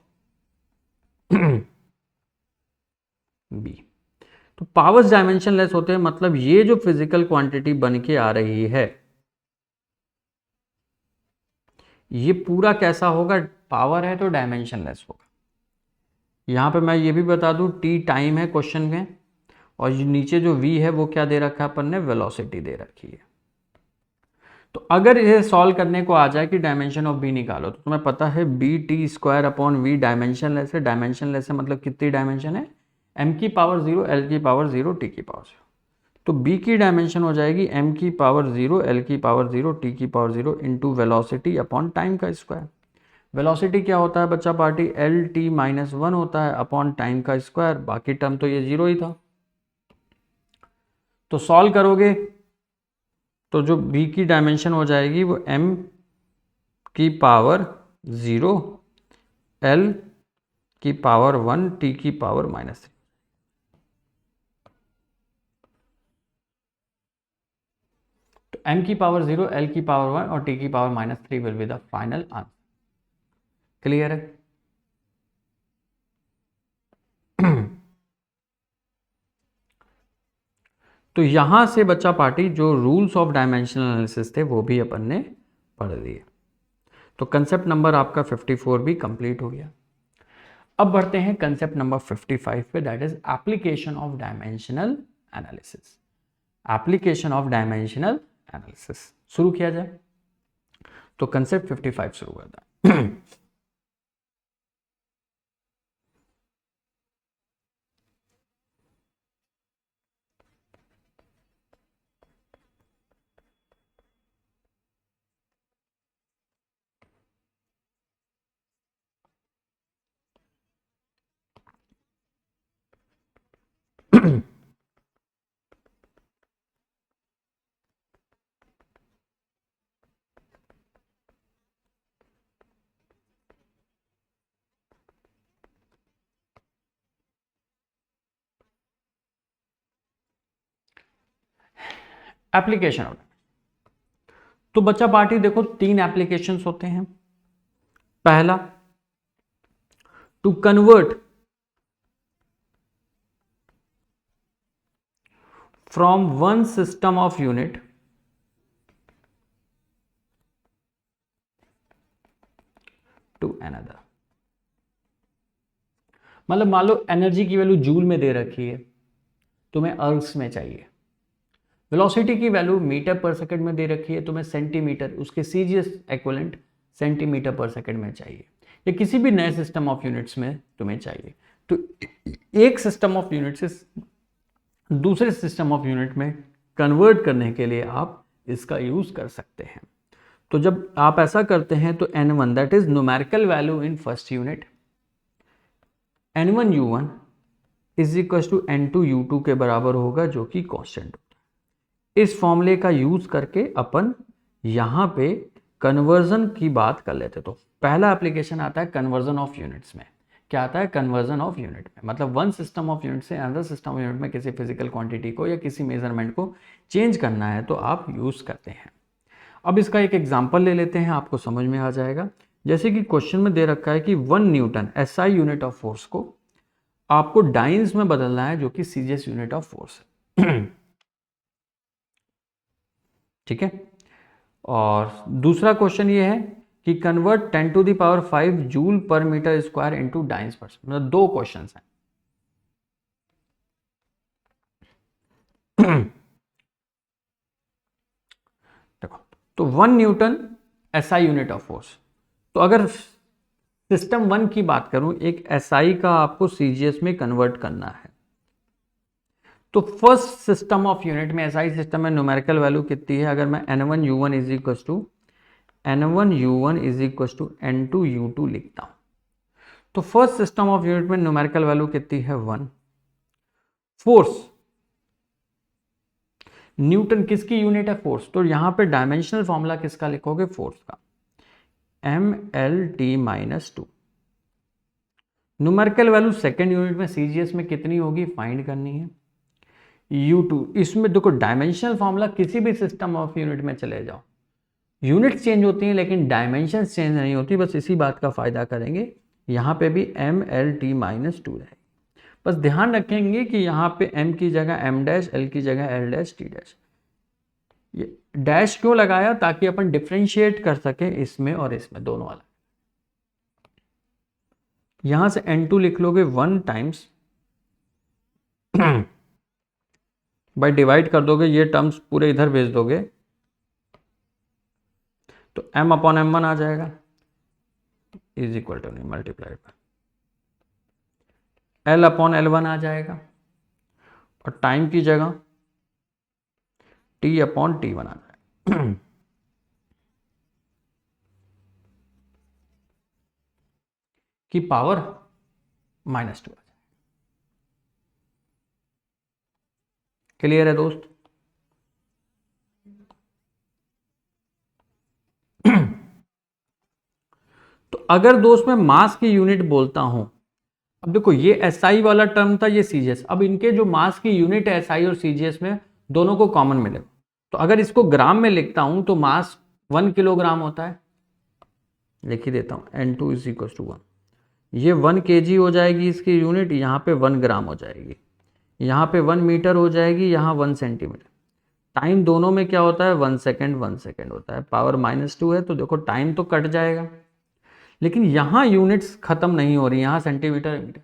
बी। तो पावर्स डायमेंशन लेस होते हैं, मतलब ये जो फिजिकल क्वांटिटी बन के आ रही है ये पूरा कैसा होगा, पावर है तो डायमेंशन लेस होगा। यहां पे मैं ये भी बता दूं टी टाइम है क्वेश्चन में, और नीचे जो v है वो क्या दे रखा है अपन ने, वेलोसिटी दे रखी है। तो अगर इसे सॉल्व करने को आ जाए कि डायमेंशन ऑफ b निकालो, तो तुम्हें पता है B T square upon V dimensionless है। डायमेंशन लेस है मतलब कितनी डायमेंशन है, m की पावर 0, l की पावर 0, t की पावर 0। तो b की डायमेंशन हो जाएगी m की पावर 0, l की पावर 0, t की power 0 into velocity upon time का स्क्वायर। वेलोसिटी क्या होता है बच्चा पार्टी, एल टी -1 होता है अपॉन टाइम का स्क्वायर, बाकी टर्म तो ये 0 ही था। तो सॉल्व करोगे तो जो b की डायमेंशन हो जाएगी वो m की पावर 0, l की पावर 1, t की पावर -3। तो m की पावर 0, l की पावर 1 और t की power -3 will be the final answer. Clear है? तो यहां से बच्चा पार्टी जो रूल्स ऑफ डायमेंशनल एनालिसिस थे वो भी अपन ने पढ़ लिए। तो कंसेप्ट नंबर आपका 54 भी कंप्लीट हो गया। अब बढ़ते हैं कंसेप्ट नंबर 55 पे, that is application of dimensional analysis. Application of dimensional analysis शुरू किया जाए, तो कंसेप्ट 55 शुरू करता है। एप्लीकेशन ऑफ, तो बच्चा पार्टी देखो 3 एप्लीकेशंस होते हैं। पहला, to convert from one system of unit to another. मतलब मान लो एनर्जी की वैल्यू जूल में दे रखी है, तुम्हें अर्ग्स में चाहिए। वेलोसिटी की वैल्यू मीटर पर सेकंड में दे रखी है, तुम्हें सेंटीमीटर, उसके सीजीएस इक्विवेलेंट सेंटीमीटर पर सेकंड में चाहिए, या किसी भी नए सिस्टम ऑफ यूनिट्स में तुम्हें चाहिए। तो एक सिस्टम ऑफ यूनिट से दूसरे सिस्टम ऑफ यूनिट में कन्वर्ट करने के लिए आप इसका यूज कर सकते हैं। तो जब आप ऐसा करते हैं तो N1 that is numerical value in first unit, N1 U1 is equal to N2 U2 के बराबर होगा, जो कि कांस्टेंट होता है। इस फॉर्मूले का यूज करके अपन यहां पे कन्वर्जन की बात कर लेते। तो पहला एप्लीकेशन आता है कन्वर्जन ऑफ यूनिट्स में। क्या आता है? कन्वर्जन ऑफ यूनिट में, मतलब वन सिस्टम ऑफ यूनिट से अनदर सिस्टम ऑफ यूनिट में किसी फिजिकल क्वांटिटी को या किसी मेजरमेंट को चेंज करना है तो आप यूज करते हैं। अब इसका एक एग्जांपल ले लेते हैं, आपको समझ में आ जाएगा। जैसे कि क्वेश्चन में दे रखा है कि 1 newton SI unit of force को आपको डाइन्स में बदलना है, जो कि सीजीएस यूनिट ऑफ फोर्स है। ठीक है। और दूसरा क्वेश्चन ये है कि convert 10 to the power 5 joule per metre square into dynes per, मतलब 2 क्वेश्चंस हैं। देखो, तो 1 newton SI unit of force, तो अगर सिस्टम 1 की बात करूं, एक SI का आपको CGS में कन्वर्ट करना है, तो फर्स्ट सिस्टम ऑफ यूनिट में SI सिस्टम में न्यूमेरिकल वैल्यू कितनी है? अगर मैं N1 U1 is equal to N2 U2 लिखता हूं, तो फर्स्ट सिस्टम ऑफ यूनिट में न्यूमेरिकल वैल्यू कितनी है? 1। फोर्स, न्यूटन किसकी यूनिट है? फोर्स। तो यहां पे डायमेंशनल फॉर्मूला किसका लिखोगे? फोर्स का, MLT-2। Numerical value second unit में CGS में कितनी होगी? फाइंड करनी है। U2, इसमें देखो डायमेंशनल फॉर्मूला किसी भी सिस्टम ऑफ यूनिट में चले जाओ, यूनिट्स चेंज होती हैं लेकिन डायमेंशंस चेंज नहीं होती। बस इसी बात का फायदा करेंगे, यहाँ पे भी MLT-2 रहेगी। बस ध्यान रखेंगे कि यहाँ पे M की जगह M डैश, L की जगह L डैश, T डैश। ये डैश क्यों लगाया? ताकि अपन डिफ्रेंशिएट कर सके इसमें और इसमें, दोनों वाला। यहां से N2 लिख लोगे 1 टाइम्स बाय डिवाइड कर दोगे, ये टर्म्स पूरे इधर भेज दोगे, तो M अपॉन M1 आ जाएगा, is equal two multiplied by L upon L1 आ जाएगा, और टाइम की जगह T अपॉन T1 आ जाएगा। की पावर -2 आ जाएगा। क्लियर है दोस्त? तो अगर दोस्त मैं मास की यूनिट बोलता हूं, अब देखो ये SI वाला टर्म था, ये CGS, अब इनके जो मास की यूनिट है SI और CGS में, दोनों को कॉमन मिलेगा। तो अगर इसको ग्राम में लिखता हूं तो मास 1 किलोग्राम होता है, लिख ही देता हूं, N2 इज इक्वल टू 1। ये 1 kg हो जाएगी इसकी यूनिट, यहाँ पे 1 ग्राम हो जाएगी, यहाँ पे 1 मीटर हो जाएगी, यहाँ 1 सेंटीमीटर। टाइम दोनों में क्या होता है? 1 सेकेंड 1 सेकेंड होता है। पावर -2 है तो देखो टाइम तो कट जाएगा, लेकिन यहाँ यूनिट्स खत्म नहीं हो रही, यहाँ सेंटीमीटर मीटर,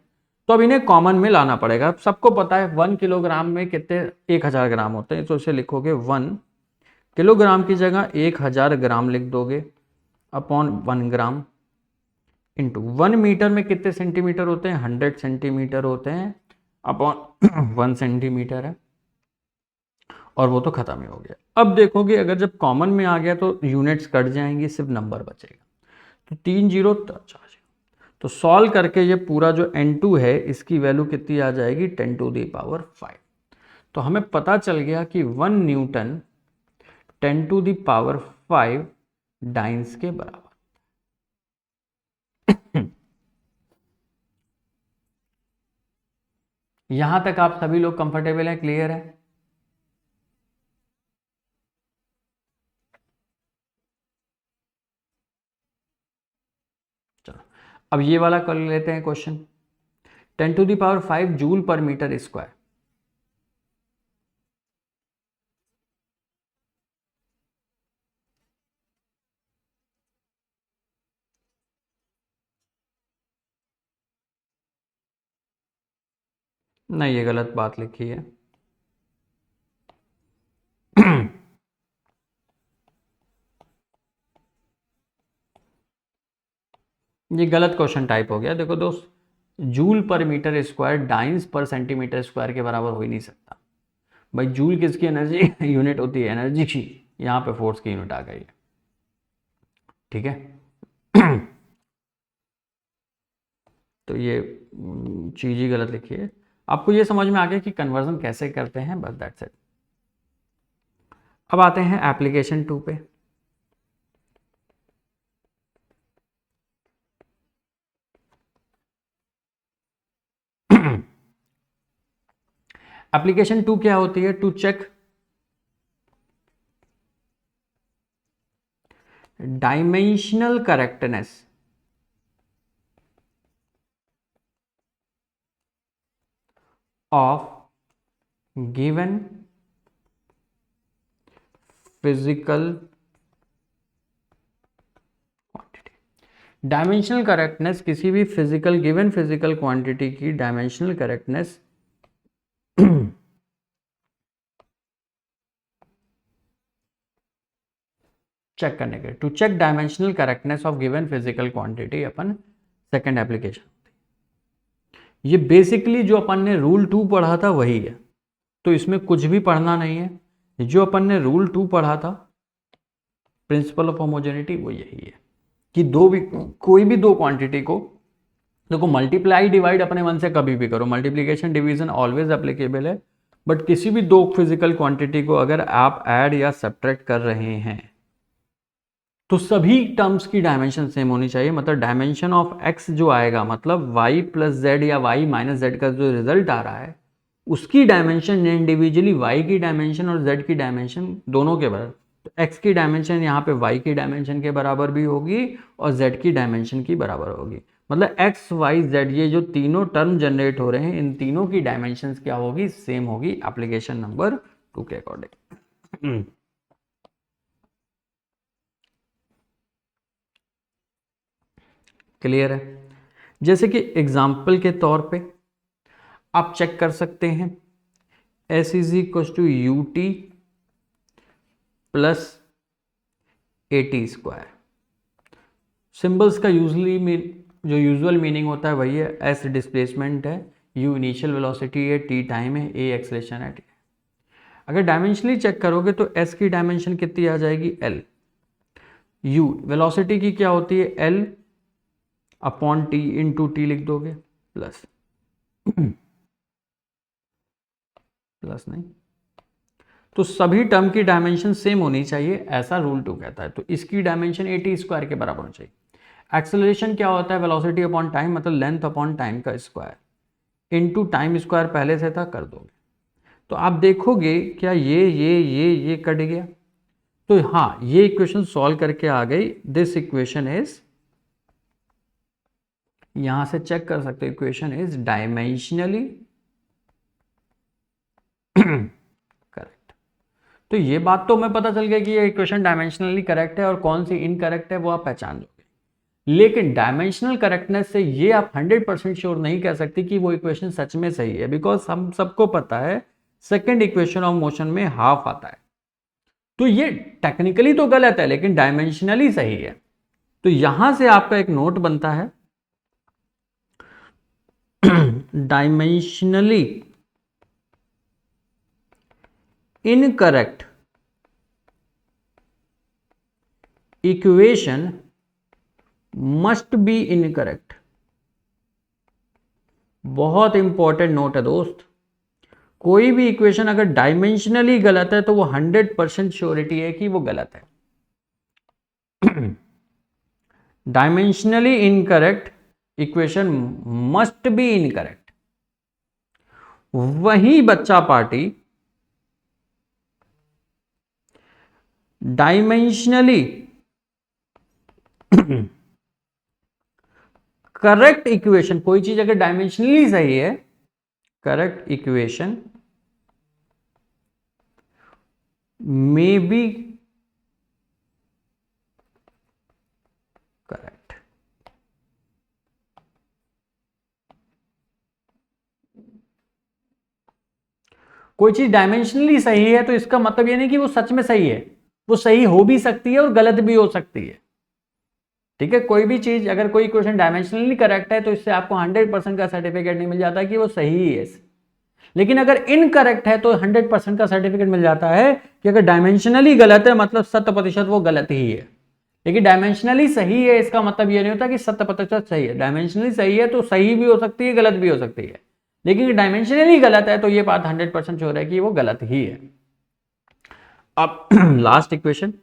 तो अब इन्हें कॉमन में लाना पड़ेगा। सबको पता है 1 किलोग्राम में कितने 1000 ग्राम होते हैं, तो इसे लिखोगे 1 किलोग्राम की जगह 1000 ग्राम लिख दोगे, अपॉन 1 ग्राम, इंटू 1 मीटर में कितने सेंटीमीटर होते हैं? 100 सेंटीमीटर होते हैं, अपॉन 1 सेंटीमीटर है, और वो तो खत्म ही हो गया। अब देखोगे अगर जब कॉमन में आ गया तो यूनिट्स कट जाएंगी, सिर्फ नंबर बचेगा। तो 3 0 4 0, तो सॉल्व करके ये पूरा जो N2 है इसकी वैल्यू कितनी आ जाएगी 10⁵। तो हमें पता चल गया कि 1 न्यूटन 10⁵ डाइन्स के बराबर। यहां तक आप सभी लोग कंफर्टेबल हैं, क्लियर है? चलो अब ये वाला कर लेते हैं question. 10⁵ joule per metre square. नहीं, ये गलत बात लिखी है। ये गलत क्वेश्चन टाइप हो गया। देखो दोस्त, joule per metre square dynes per centimetre square के बराबर हो ही नहीं सकता। भाई जूल किसकी एनर्जी यूनिट होती है? एनर्जी की। यहाँ पे फोर्स की यूनिट आ गई है, ठीक है। तो ये चीज ही गलत लिखी है। आपको ये समझ में आ गया कि कन्वर्जन कैसे करते हैं, बस दैट्स इट। अब आते हैं एप्लीकेशन 2 पे। एप्लीकेशन 2 क्या होती है? To check dimensional correctness of given physical quantity. Dimensional correctness किसी भी फिजिकल गिवन फिजिकल क्वांटिटी की डायमेंशनल करेक्टनेस चेक करने के, to check dimensional correctness of given physical quantity अपन सेकंड एप्लीकेशन। ये बेसिकली जो अपन ने रूल 2 पढ़ा था वही है, तो इसमें कुछ भी पढ़ना नहीं है। जो अपन ने रूल 2 पढ़ा था प्रिंसिपल ऑफ होमोजेनिटी, वो यही है कि कोई भी दो क्वांटिटी को, देखो मल्टीप्लाई डिवाइड अपने मन से कभी भी करो, मल्टीप्लीकेशन डिवीजन ऑलवेज एप्लीकेबल है, बट किसी भी दो फिजिकल क्वांटिटी को अगर आप ऐड या सब्ट्रैक्ट कर रहे हैं तो सभी टर्म्स की डायमेंशन सेम होनी चाहिए। मतलब डायमेंशन ऑफ एक्स जो आएगा, मतलब y प्लस जेड या y माइनस जेड का जो रिजल्ट आ रहा है उसकी डायमेंशन इंडिविजुअली y की डायमेंशन और z की डायमेंशन दोनों के बराबर। तो x की डायमेंशन यहाँ पे y की डायमेंशन के बराबर भी होगी और z की डायमेंशन की बराबर होगी। मतलब x y z ये जो तीनों टर्म जनरेट हो रहे हैं, इन तीनों की डायमेंशन क्या होगी? सेम होगी एप्लीकेशन नंबर 2 के अकॉर्डिंग। क्लियर है? जैसे कि एग्जाम्पल के तौर पे आप चेक कर सकते हैं S is equal to U T plus AT square. Symbols का जो यूजुअल मीनिंग होता है वही है। S डिस्प्लेसमेंट है, U इनिशियल वेलोसिटी है, T टाइम है, A एक्सेलेरेशन है। अगर डायमेंशनली चेक करोगे तो S की डायमेंशन कितनी आ जाएगी? L। U वेलोसिटी की क्या होती है? L upon T into T लिख दोगे, प्लस प्लस नहीं, तो सभी टर्म की डायमेंशन सेम होनी चाहिए, ऐसा रूल 2 कहता है। तो इसकी डायमेंशन AT स्क्वायर के बराबर होनी चाहिए। एक्सेलरेशन क्या होता है? वेलोसिटी अपॉन टाइम, मतलब लेंथ अपॉन टाइम का स्क्वायर इंटू टाइम स्क्वायर पहले से था, कर दोगे तो आप देखोगे क्या ये कट गया। तो हाँ, ये इक्वेशन सॉल्व करके आ गई। दिस इक्वेशन इज, यहां से चेक कर सकते हो, इक्वेशन इज डायमेंशनली करेक्ट। तो ये बात तो हमें पता चल गया कि ये इक्वेशन डायमेंशनली करेक्ट है और कौन सी इनकरेक्ट है वो आप पहचान लोगे। लेकिन डायमेंशनल करेक्टनेस से ये आप 100% श्योर नहीं कह सकते कि वो इक्वेशन सच में सही है, बिकॉज हम सबको पता है सेकेंड इक्वेशन ऑफ मोशन में हाफ आता है। तो ये टेक्निकली तो गलत है लेकिन डायमेंशनली सही है। तो यहां से आपका एक नोट बनता है, dimensionally incorrect equation must be incorrect. बहुत इंपॉर्टेंट नोट है दोस्त, कोई भी इक्वेशन अगर डायमेंशनली गलत है तो वो 100% श्योरिटी है कि वो गलत है। Dimensionally incorrect equation must be incorrect. वही बच्चा पार्टी डायमेंशनली करेक्ट इक्वेशन, कोई चीज अगर डायमेंशनली सही है, correct equation may be correct. कोई चीज डायमेंशनली सही है तो इसका मतलब ये नहीं कि वो सच में सही है, वो सही हो भी सकती है और गलत भी हो सकती है। ठीक है, कोई भी चीज अगर कोई इक्वेशन डायमेंशनली करेक्ट है तो इससे आपको 100% का सर्टिफिकेट नहीं मिल जाता कि वो सही है, लेकिन अगर इनकरेक्ट है तो 100% का सर्टिफिकेट मिल जाता है कि अगर डायमेंशनली गलत है मतलब 100% वो गलत ही है। लेकिन डायमेंशनली सही है इसका मतलब ये नहीं होता कि 100% सही है। डायमेंशनली सही है तो सही भी हो सकती है, गलत भी हो सकती है, लेकिन डायमेंशनली गलत है तो ये बात 100% श्योर है कि वो गलत ही है। अब last equation,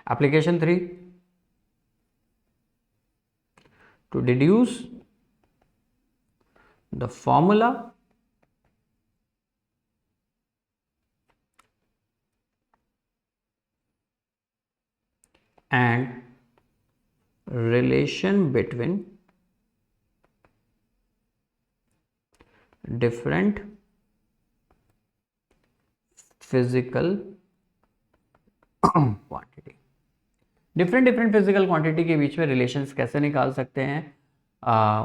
application 3, to deduce the formula and relation between different physical quantity, different physical quantity के बीच में रिलेशंस कैसे निकाल सकते हैं,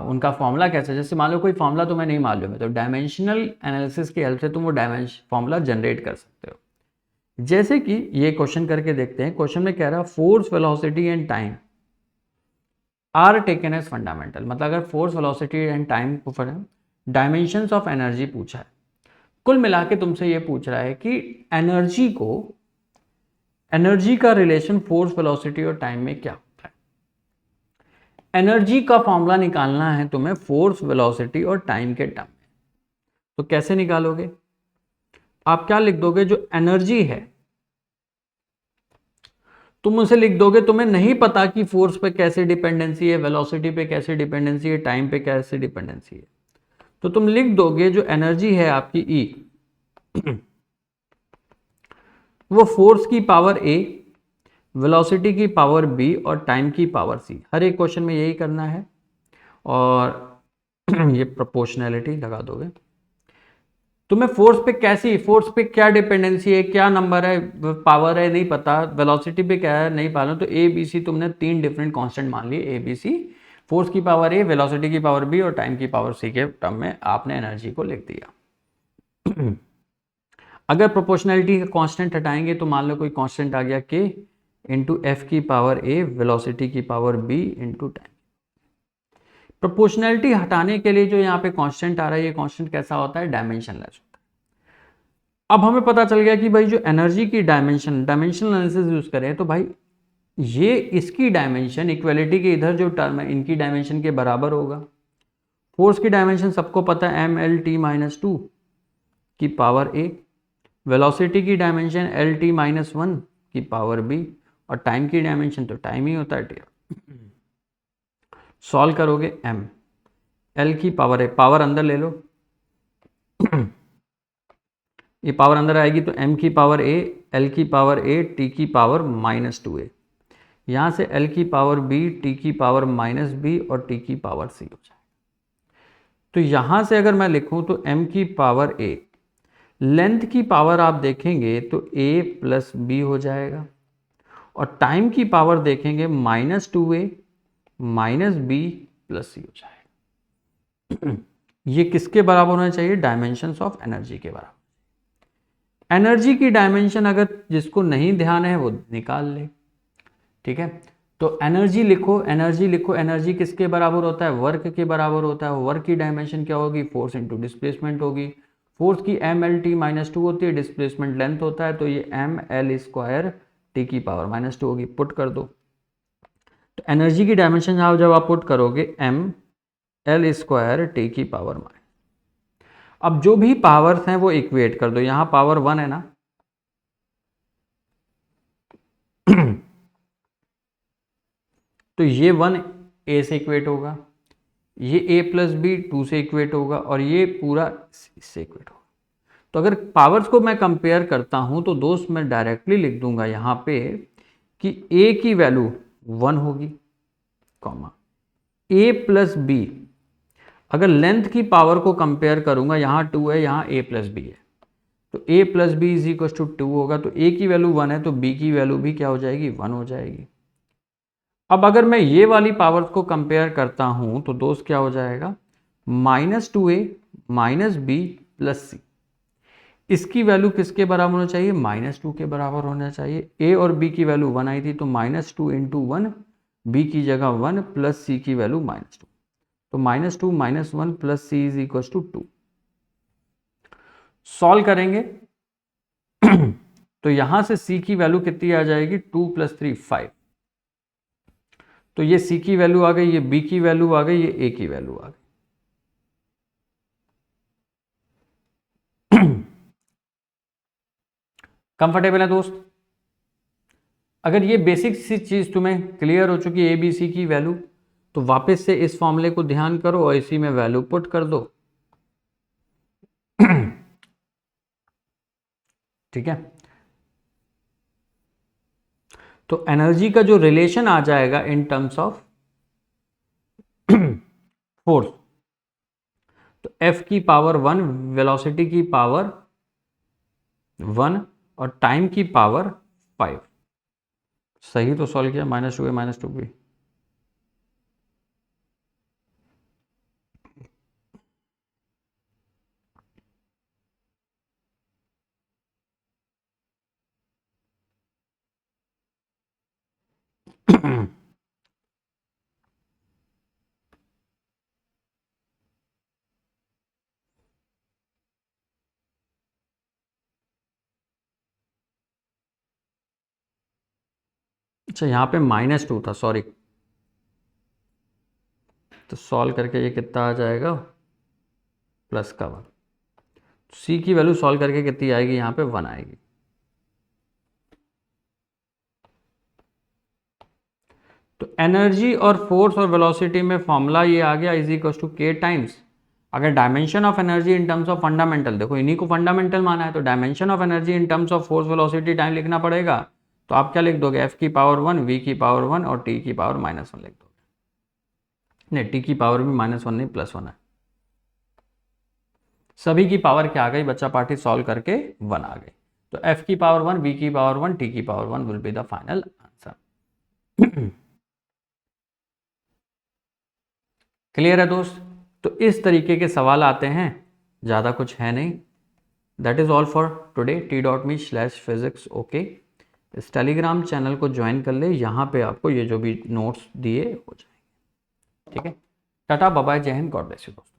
उनका फॉर्मूला कैसे, जैसे मान लो कोई फॉर्मूला तुम्हें नहीं मालूम है तो डायमेंशनल एनालिसिस की हेल्प से तुम वो फॉर्मूला जनरेट कर सकते हो। जैसे कि ये क्वेश्चन करके देखते हैं। क्वेश्चन में कह रहा है force velocity and time are taken as fundamental, मतलब अगर फोर्स वेलोसिटी एंड टाइम को डायमेंशंस ऑफ एनर्जी पूछा है, कुल मिला के तुमसे ये पूछ रहा है कि एनर्जी का रिलेशन फोर्स वेलोसिटी और टाइम में क्या होता है। एनर्जी का फॉर्मूला निकालना है तुम्हें फोर्स वेलोसिटी और टाइम के टर्म में, तो कैसे निकालोगे? आप क्या लिख दोगे, जो एनर्जी है तुम उसे लिख दोगे, तुम्हें नहीं पता कि फोर्स पे कैसे डिपेंडेंसी है, वेलोसिटी पे कैसे डिपेंडेंसी है, टाइम पे कैसे डिपेंडेंसी है, तो तुम लिख दोगे जो एनर्जी है आपकी E वो फोर्स की पावर A, वेलोसिटी की पावर B और टाइम की पावर C। हर एक क्वेश्चन में यही करना है और ये प्रोपोर्शनैलिटी लगा दोगे। तुम्हें फोर्स पे क्या डिपेंडेंसी है, क्या नंबर है, पावर है नहीं पता, वेलोसिटी पे क्या है नहीं मालूम, तो ए बी सी तुमने 3 डिफरेंट कांस्टेंट मान लिए, ए बी सी, फोर्स की पावर ए, वेलोसिटी की पावर बी और टाइम की पावर सी के टर्म में आपने एनर्जी को लिख दिया। अगर प्रोपोर्शनैलिटी का कांस्टेंट हटाएंगे तो मान लो कोई कांस्टेंट आ गया के इंटू एफ की पावर ए, वेलोसिटी की power B into time. Proportionality हटाने के लिए जो यहाँ पे कांस्टेंट आ रहा है, ये कांस्टेंट कैसा होता है, डायमेंशनलेस होता है। अब हमें पता चल गया कि भाई जो एनर्जी की डायमेंशनल एनालिसिस यूज करें तो भाई ये इसकी डायमेंशन इक्वलिटी के इधर जो टर्म है इनकी डायमेंशन के बराबर होगा। फोर्स की डायमेंशन सबको पता है, एम एल टी माइनस 2 की पावर ए, वेलोसिटी की डायमेंशन एल टी माइनस 1 की पावर बी और टाइम की डायमेंशन तो टाइम ही होता है टी। सॉल्व करोगे m, l की पावर है, पावर अंदर ले लो, ये पावर अंदर आएगी तो m की पावर a, l की पावर a, t की पावर -2a, यहाँ से l की पावर b, t की पावर -b और t की पावर c हो जाए। तो यहाँ से अगर मैं लिखूँ तो m की पावर a, लेंथ की पावर आप देखेंगे तो a प्लस b हो जाएगा और टाइम की पावर देखेंगे -2a माइनस बी प्लस सी हो जाएगा। ये किसके बराबर होना चाहिए, डायमेंशंस ऑफ एनर्जी के बराबर। एनर्जी की डायमेंशन अगर जिसको नहीं ध्यान है वो निकाल ले, ठीक है। तो एनर्जी लिखो, एनर्जी किसके बराबर होता है, वर्क के बराबर होता है। वर्क की डायमेंशन क्या होगी, फोर्स इंटू डिस्प्लेसमेंट होगी। फोर्स की एम एल टी माइनस 2 होती है, डिस्प्लेसमेंट लेंथ होता है, तो ये एम एल स्क्वायर टी की पावर -2 होगी, पुट कर दो। तो एनर्जी की डायमेंशन जब आप पुट करोगे ml² टी की पावर -। अब जो भी पावर्स हैं वो इक्वेट कर दो, यहां पावर 1 है ना तो ये 1 a से इक्वेट होगा, ये a+b 2 से इक्वेट होगा और ये पूरा c से इक्वेट होगा। तो अगर पावर्स को मैं कंपेयर करता हूं तो दोस्त मैं डायरेक्टली लिख दूंगा यहां पे कि a की वैल्यू 1 होगी, कॉमा a+b। अगर लेंथ की पावर को कंपेयर करूंगा, यहां 2 है, यहां a+b है, तो a+b = 2 होगा। तो a की वैल्यू 1 है तो b की वैल्यू भी क्या हो जाएगी, 1 हो जाएगी। अब अगर मैं ये वाली पावर्स को कंपेयर करता हूं तो दोस्त क्या हो जाएगा, -2a -b + c। इसकी वैल्यू किसके बराबर होना चाहिए, -2 के बराबर होना चाहिए। a और b की वैल्यू 1 आई थी तो -2 × 1, b की जगह 1 + c की वैल्यू -2, तो -2 - 1 + c = 2। सॉल्व करेंगे तो यहां से c की वैल्यू कितनी आ जाएगी, 2 + 3 5। तो ये c की वैल्यू आ गई, ये b की वैल्यू आ गई, ये a की वैल्यू आ गई। कंफर्टेबल है दोस्त? अगर ये बेसिक सी चीज तुम्हें क्लियर हो चुकी है, ABC की वैल्यू, तो वापस से इस फॉर्मूले को ध्यान करो और इसी में वैल्यू पुट कर दो। ठीक है, तो एनर्जी का जो रिलेशन आ जाएगा इन टर्म्स ऑफ फोर्स, तो F की पावर 1, वेलोसिटी की पावर 1 और टाइम की पावर 5। सही तो सॉल्व किया, -2a -2b। अच्छा, यहाँ पे -2 था, सॉरी। तो सॉल्व करके ये कितना आ जाएगा, प्लस का 1। C की वैल्यू सॉल्व करके कितनी आएगी, यहाँ पे 1 आएगी। तो एनर्जी और फोर्स और वेलोसिटी में फॉर्मूला ये आ गया, = k टाइम्स, अगर dimension of energy in terms of fundamental, देखो इन्हीं को फंडामेंटल माना है, तो dimension of energy in terms of force velocity time लिखना पड़ेगा। तो आप क्या लिख दोगे, F की पावर 1, V की पावर 1 और T की पावर -1 लिख दोगे। नहीं, T की पावर भी -1 नहीं, +1 है। सभी की पावर क्या आ गई, बच्चा पार्टी सॉल्व करके 1 आ गई। तो F की पावर 1, V की पावर 1, T की power 1 will be the final answer. Clear है दोस्त? तो इस तरीके के सवाल आते हैं, ज़्यादा कुछ है नहीं। That is all for today. t.me/physics okay. इस टेलीग्राम चैनल को ज्वाइन कर ले, यहाँ पे आपको ये जो भी नोट्स दिए हो जाएंगे। ठीक है, टाटा बाय बाय, जय हिंद, गॉड ब्लेस यू दोस्तों।